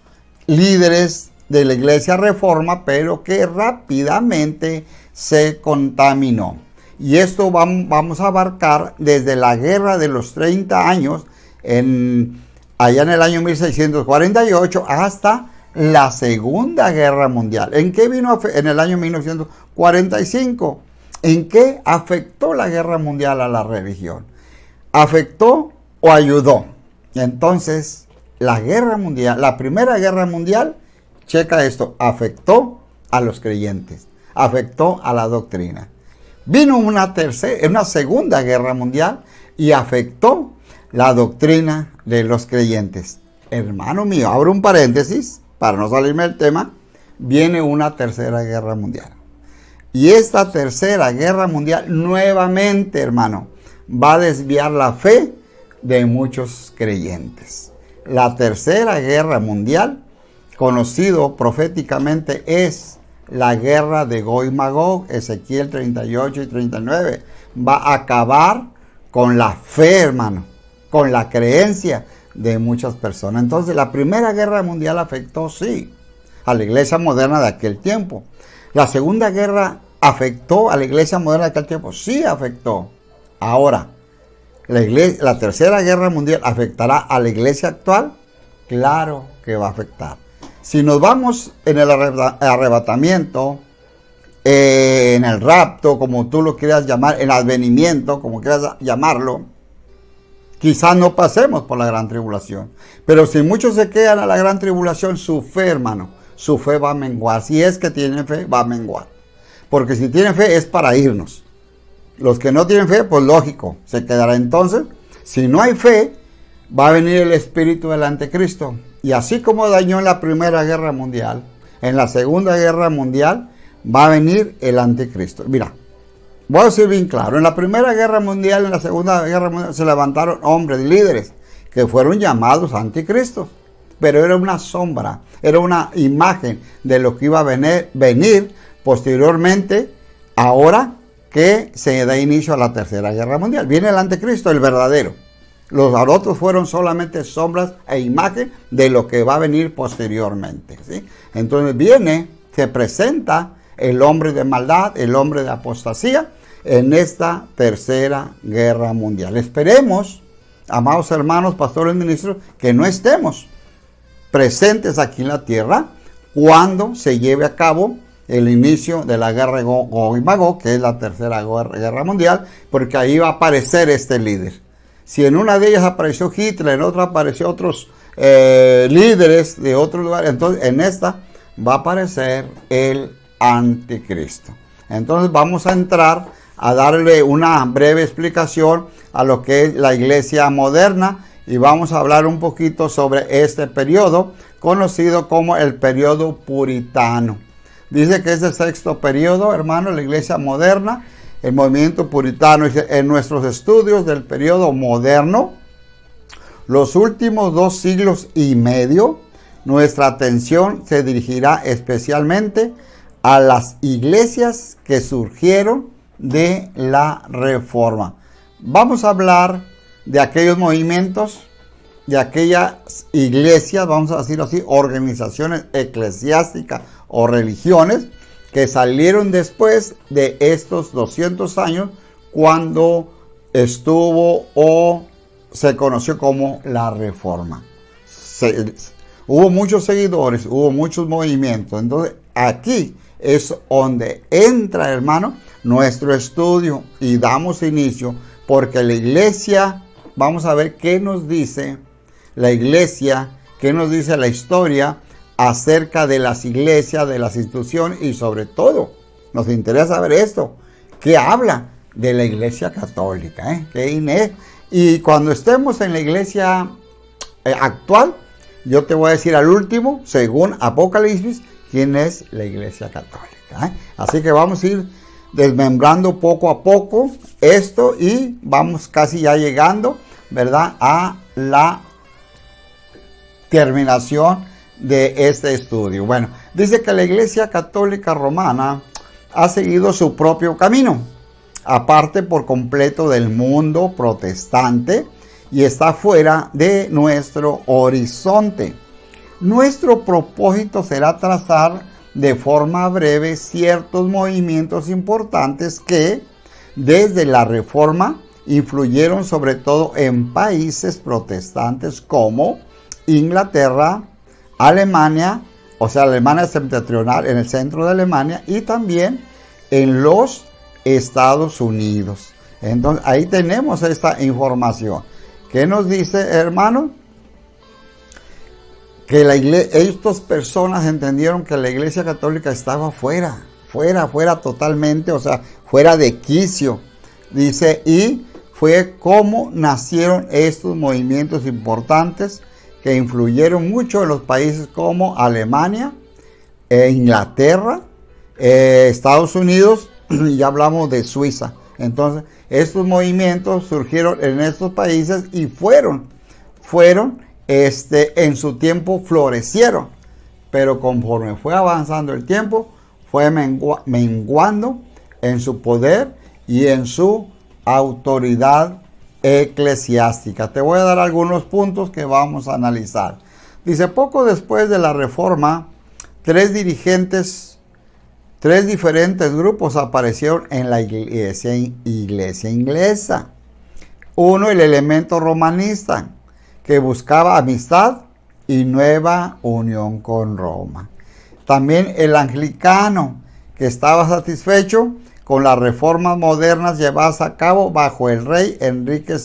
líderes de la Iglesia Reforma, pero que rápidamente se contaminó. Y esto vamos a abarcar desde la Guerra de los 30 años, allá en el año 1648, hasta la Segunda Guerra Mundial. ¿En qué vino en el año 1945? ¿En qué afectó la Guerra Mundial a la religión? ¿Afectó o ayudó? Entonces, la Guerra Mundial, la Primera Guerra Mundial, checa esto, afectó a los creyentes, afectó a la doctrina. Vino una Segunda Guerra Mundial y afectó la doctrina de los creyentes. Hermano mío, abro un paréntesis para no salirme del tema, viene una Tercera Guerra Mundial. Y esta Tercera Guerra Mundial nuevamente, hermano, va a desviar la fe de muchos creyentes. La Tercera Guerra Mundial, conocido proféticamente, es la guerra de Gog y Magog, Ezequiel 38 y 39. Va a acabar con la fe, hermano, con la creencia de muchas personas. Entonces, la Primera Guerra Mundial afectó, sí, a la iglesia moderna de aquel tiempo. La Segunda Guerra afectó a la iglesia moderna de aquel tiempo, sí afectó. Ahora, la Tercera Guerra Mundial afectará a la iglesia actual, claro que va a afectar. Si nos vamos en el arrebatamiento, en el rapto, como tú lo quieras llamar, en el advenimiento, como quieras llamarlo, quizás no pasemos por la gran tribulación. Pero si muchos se quedan a la gran tribulación, su fe, hermano, su fe va a menguar. Si es que tienen fe, va a menguar. Porque si tienen fe es para irnos. Los que no tienen fe, pues lógico, se quedará. Entonces, si no hay fe, va a venir el espíritu del anticristo. Y así como dañó en la Primera Guerra Mundial, en la Segunda Guerra Mundial va a venir el anticristo. Mira, voy a decir bien claro, en la Primera Guerra Mundial, en la Segunda Guerra Mundial se levantaron hombres, líderes, que fueron llamados anticristos. Pero era una sombra, era una imagen de lo que iba a venir posteriormente, ahora que se da inicio a la Tercera Guerra Mundial. Viene el anticristo, el verdadero. Los otros fueron solamente sombras e imagen de lo que va a venir posteriormente, ¿sí? Entonces se presenta el hombre de maldad, el hombre de apostasía en esta Tercera Guerra Mundial. Esperemos, amados hermanos, pastores, ministros, que no estemos presentes aquí en la tierra cuando se lleve a cabo el inicio de la guerra de Gog y Magog, que es la Tercera Guerra Mundial, porque ahí va a aparecer este líder. Si en una de ellas apareció Hitler, en otra apareció otros líderes de otros lugares, entonces en esta va a aparecer el anticristo. Entonces vamos a entrar a darle una breve explicación a lo que es la iglesia moderna y vamos a hablar un poquito sobre este periodo conocido como el periodo puritano. Dice que es el sexto periodo, hermano, la iglesia moderna, el movimiento puritano. En nuestros estudios del periodo moderno, los últimos 2 siglos y medio, nuestra atención se dirigirá especialmente a las iglesias que surgieron de la Reforma. Vamos a hablar de aquellos movimientos, de aquellas iglesias, vamos a decirlo así, organizaciones eclesiásticas o religiones que salieron después de estos 200 años cuando estuvo o se conoció como la Reforma. Hubo muchos seguidores, hubo muchos movimientos. Entonces aquí es donde entra, hermano, nuestro estudio y damos inicio, porque la iglesia, vamos a ver qué nos dice la iglesia, qué nos dice la historia acerca de las iglesias, de las instituciones, y sobre todo nos interesa ver esto, qué habla de la iglesia católica, y cuando estemos en la iglesia actual, yo te voy a decir al último, según Apocalipsis, quién es la iglesia católica. Así que vamos a ir desmembrando poco a poco esto y vamos casi ya llegando, ¿verdad?, a la terminación de este estudio. Bueno, dice que la Iglesia Católica Romana ha seguido su propio camino, aparte por completo del mundo protestante, y está fuera de nuestro horizonte. Nuestro propósito será trazar de forma breve ciertos movimientos importantes que, desde la Reforma, influyeron sobre todo en países protestantes como Inglaterra, Alemania, o sea, Alemania septentrional, en el centro de Alemania, y también en los Estados Unidos. Entonces, ahí tenemos esta información. ¿Qué nos dice, hermano? Que estas personas entendieron que la Iglesia Católica estaba fuera totalmente, o sea, fuera de quicio. Dice, y fue como nacieron estos movimientos importantes que influyeron mucho en los países como Alemania, Inglaterra, Estados Unidos, y ya hablamos de Suiza. Entonces, estos movimientos surgieron en estos países y fueron en su tiempo florecieron, pero conforme fue avanzando el tiempo, fue menguando en su poder y en su autoridad eclesiástica. Te voy a dar algunos puntos que vamos a analizar. Dice, poco después de la Reforma, tres diferentes grupos aparecieron en la iglesia inglesa. Uno, el elemento romanista, que buscaba amistad y nueva unión con Roma. También el anglicano, que estaba satisfecho con las reformas modernas llevadas a cabo bajo el rey Enrique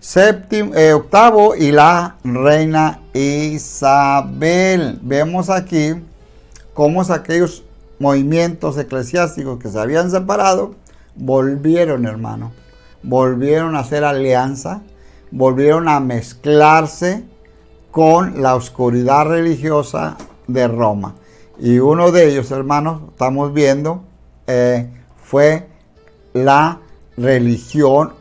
VIII y la reina Isabel. Vemos aquí cómo aquellos movimientos eclesiásticos que se habían separado volvieron, hermano, volvieron a hacer alianza, volvieron a mezclarse con la oscuridad religiosa de Roma. Y uno de ellos, hermanos, estamos viendo, fue la religión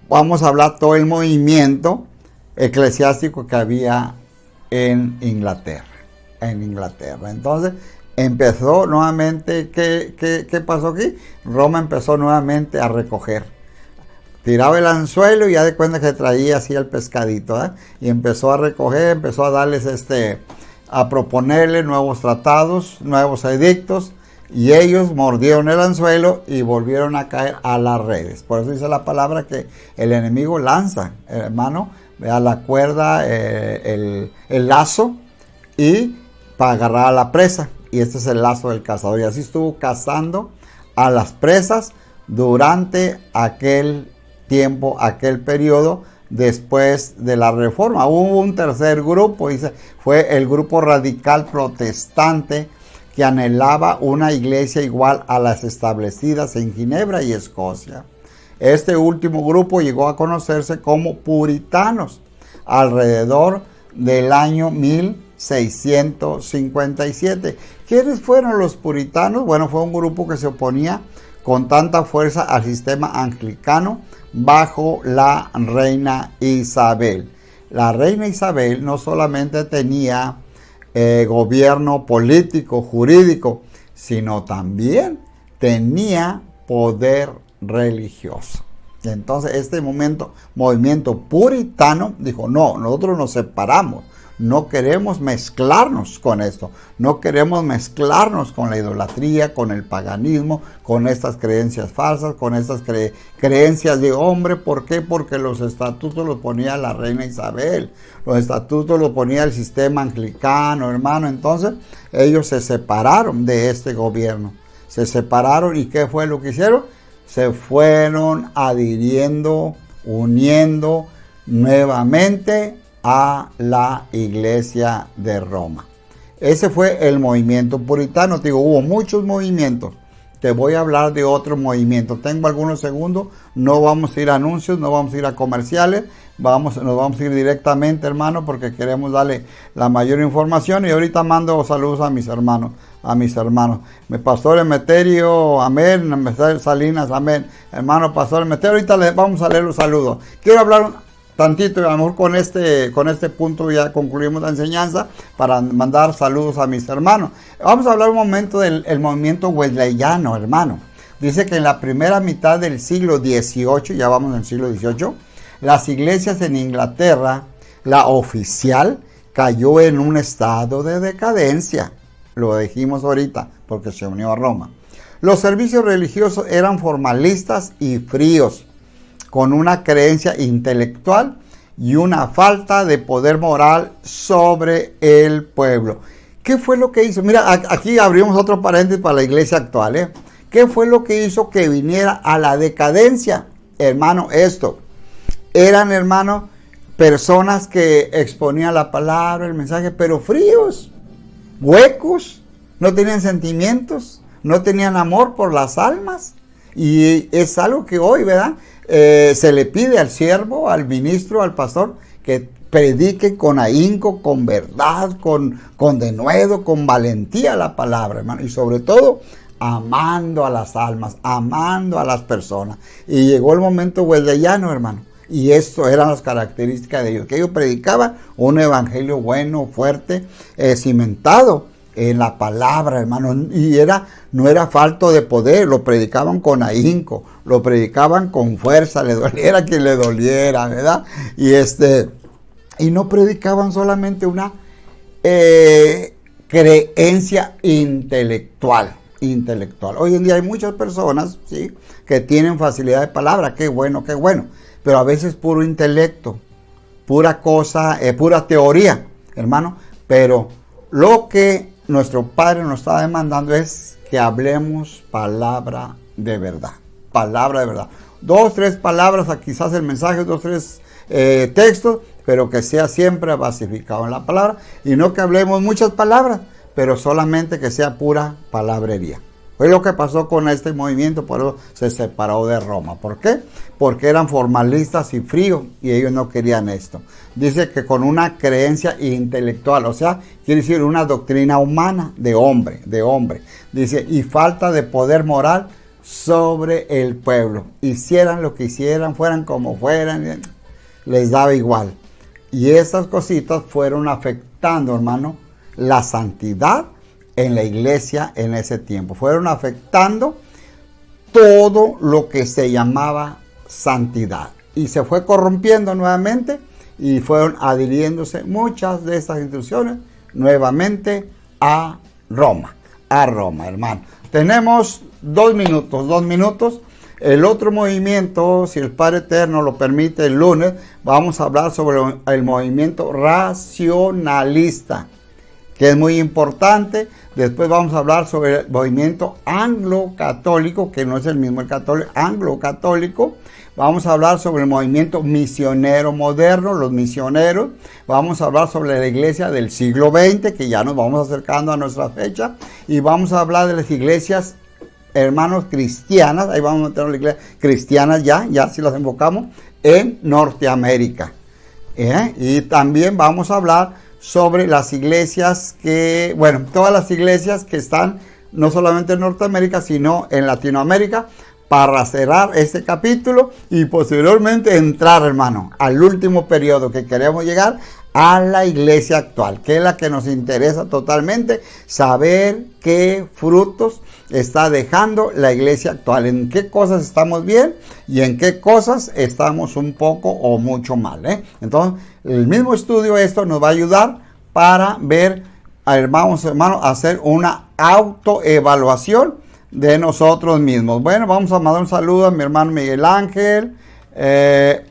vamos a hablar todo el movimiento eclesiástico que había en Inglaterra. Entonces, empezó nuevamente, ¿qué pasó aquí? Roma empezó nuevamente a recoger. Tiraba el anzuelo y ya de cuenta que traía así el pescadito, y empezó a recoger, empezó a darles a proponerle nuevos tratados, nuevos edictos, y ellos mordieron el anzuelo y volvieron a caer a las redes. Por eso dice la palabra que el enemigo lanza, hermano, a la cuerda, el lazo, y para agarrar a la presa, y este es el lazo del cazador, y así estuvo cazando a las presas durante aquel tiempo, aquel periodo después de la Reforma. Hubo un tercer grupo, dice, fue el grupo radical protestante que anhelaba una iglesia igual a las establecidas en Ginebra y Escocia. Este último grupo llegó a conocerse como puritanos alrededor del año 1657. ¿Quiénes fueron los puritanos? Bueno, fue un grupo que se oponía con tanta fuerza al sistema anglicano bajo la reina Isabel. La reina Isabel no solamente tenía gobierno político, jurídico, sino también tenía poder religioso. Entonces este movimiento puritano dijo, no, nosotros nos separamos, no queremos mezclarnos con esto, no queremos mezclarnos con la idolatría, con el paganismo, con estas creencias falsas, con estas creencias de hombre. ¿Por qué? Porque los estatutos los ponía la reina Isabel, los estatutos los ponía el sistema anglicano, hermano. Entonces ellos se separaron de este gobierno, se separaron, y ¿qué fue lo que hicieron? Se fueron adhiriendo, uniendo nuevamente a la iglesia de Roma. Ese fue el movimiento puritano. Te digo, hubo muchos movimientos. Te voy a hablar de otro movimiento. Tengo algunos segundos. No vamos a ir a anuncios, no vamos a ir a comerciales. Nos vamos a ir directamente, hermano, porque queremos darle la mayor información. Y ahorita mando saludos a mis hermanos. a mis hermanos. Mi pastor Emeterio, amén. Emeterio Salinas, amén. Hermano pastor Emeterio, ahorita le vamos a leer los saludos. Quiero hablar tantito, y a lo mejor con este punto ya concluimos la enseñanza, para mandar saludos a mis hermanos. Vamos a hablar un momento del movimiento wesleyano, hermano. Dice que en la primera mitad del siglo XVIII, ya vamos en el siglo XVIII, las iglesias en Inglaterra, la oficial, cayó en un estado de decadencia. Lo dijimos ahorita, porque se unió a Roma. Los servicios religiosos eran formalistas y fríos, con una creencia intelectual y una falta de poder moral sobre el pueblo. ¿Qué fue lo que hizo? Mira, aquí abrimos otro paréntesis para la iglesia actual, ¿eh? ¿Qué fue lo que hizo que viniera a la decadencia? Hermano, esto. Eran, hermano, personas que exponían la palabra, el mensaje, pero fríos, huecos, no tenían sentimientos, no tenían amor por las almas. Y es algo que hoy, ¿verdad? Se le pide al siervo, al ministro, al pastor, que predique con ahínco, con verdad, con denuedo, con valentía la palabra, hermano. Y sobre todo, amando a las almas, amando a las personas. Y llegó el momento wesleyano, hermano. Y esto eran las características de ellos, que ellos predicaban un evangelio bueno, fuerte, cimentado en la palabra, hermano. Y no era falto de poder, lo predicaban con ahínco, lo predicaban con fuerza, le doliera a quien le doliera, ¿verdad? Y no predicaban solamente una creencia intelectual. Hoy en día hay muchas personas, ¿sí?, que tienen facilidad de palabra, qué bueno, pero a veces puro intelecto, pura cosa, pura teoría, hermano. Pero lo que nuestro Padre nos está demandando es que hablemos palabra de verdad. 2, 3 palabras, quizás el mensaje, 2, 3 textos, pero que sea siempre basificado en la palabra, y no que hablemos muchas palabras, pero solamente que sea pura palabrería. Fue lo que pasó con este movimiento, por eso se separó de Roma. ¿Por qué? Porque eran formalistas y fríos, y ellos no querían esto. Dice que con una creencia intelectual, o sea, quiere decir una doctrina humana de hombre. Dice, y falta de poder moral sobre el pueblo. Hicieran lo que hicieran, fueran como fueran, les daba igual. Y estas cositas fueron afectando, hermano, la santidad en la iglesia en ese tiempo. Fueron afectando todo lo que se llamaba santidad. Y se fue corrompiendo nuevamente, y fueron adhiriéndose muchas de estas instituciones nuevamente a Roma, hermano. Tenemos 2 minutos. El otro movimiento, si el Padre Eterno lo permite, el lunes vamos a hablar sobre el movimiento racionalista, que es muy importante. Después vamos a hablar sobre el movimiento anglo-católico, que no es el mismo el católico, anglo-católico. Vamos a hablar sobre el movimiento misionero moderno, los misioneros. Vamos a hablar sobre la iglesia del siglo XX, que ya nos vamos acercando a nuestra fecha. Y vamos a hablar de las iglesias, hermanos, cristianas. Ahí vamos a meter las iglesias cristianas ya si las enfocamos, en Norteamérica. Y también vamos a hablar sobre las iglesias todas las iglesias que están no solamente en Norteamérica, sino en Latinoamérica, para cerrar este capítulo y posteriormente entrar, hermano, al último periodo que queremos llegar, a la iglesia actual, que es la que nos interesa totalmente, saber qué frutos está dejando la iglesia actual, en qué cosas estamos bien y en qué cosas estamos un poco o mucho mal, Entonces, el mismo estudio esto nos va a ayudar para ver, hermanos, hacer una autoevaluación de nosotros mismos. Bueno, vamos a mandar un saludo a mi hermano Miguel Ángel.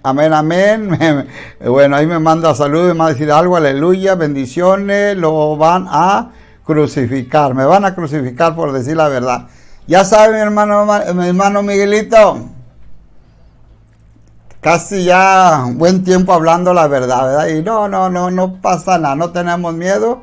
Amén. Bueno, ahí me manda saludos y me va a decir algo, aleluya, bendiciones. Lo van a crucificar, me van a crucificar por decir la verdad. Ya sabe mi hermano Miguelito, casi ya buen tiempo hablando la verdad, ¿verdad? Y no pasa nada, no tenemos miedo.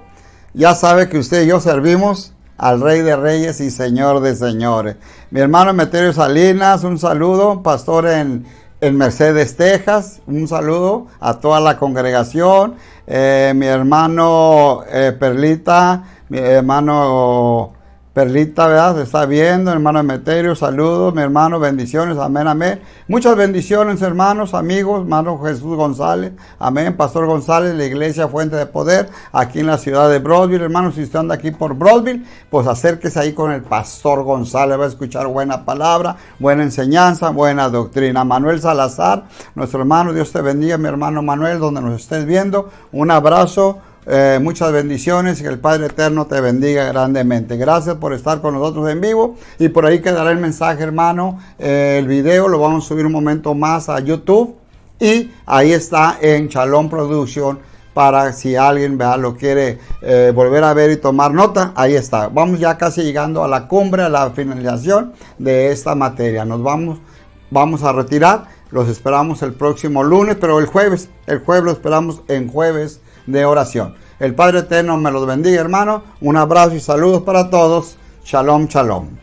Ya sabe que usted y yo servimos al Rey de Reyes y Señor de Señores. Mi hermano Emeterio Salinas, un saludo, pastor en Mercedes, Texas, un saludo a toda la congregación. Mi hermano Perlita, mi hermano Perlita, ¿verdad? Se está viendo, hermano Emeterio, saludos, mi hermano, bendiciones, amén, amén. Muchas bendiciones, hermanos, amigos, hermano Jesús González, amén, Pastor González, la iglesia Fuente de Poder, aquí en la ciudad de Brownsville, hermanos, si usted anda aquí por Brownsville, pues acérquese ahí con el Pastor González, va a escuchar buena palabra, buena enseñanza, buena doctrina. Manuel Salazar, nuestro hermano, Dios te bendiga, mi hermano Manuel, donde nos estés viendo, un abrazo. Muchas bendiciones y que el Padre Eterno te bendiga grandemente. Gracias por estar con nosotros en vivo y por ahí quedará el mensaje, hermano. El video lo vamos a subir un momento más a YouTube y ahí está en Shalom Production para si alguien lo quiere volver a ver y tomar nota. Ahí está. Vamos ya casi llegando a la cumbre, a la finalización de esta materia. Nos vamos a retirar. Los esperamos el próximo lunes, pero el jueves lo esperamos en jueves de oración. El Padre Eterno me los bendiga, hermano. Un abrazo y saludos para todos. Shalom, shalom.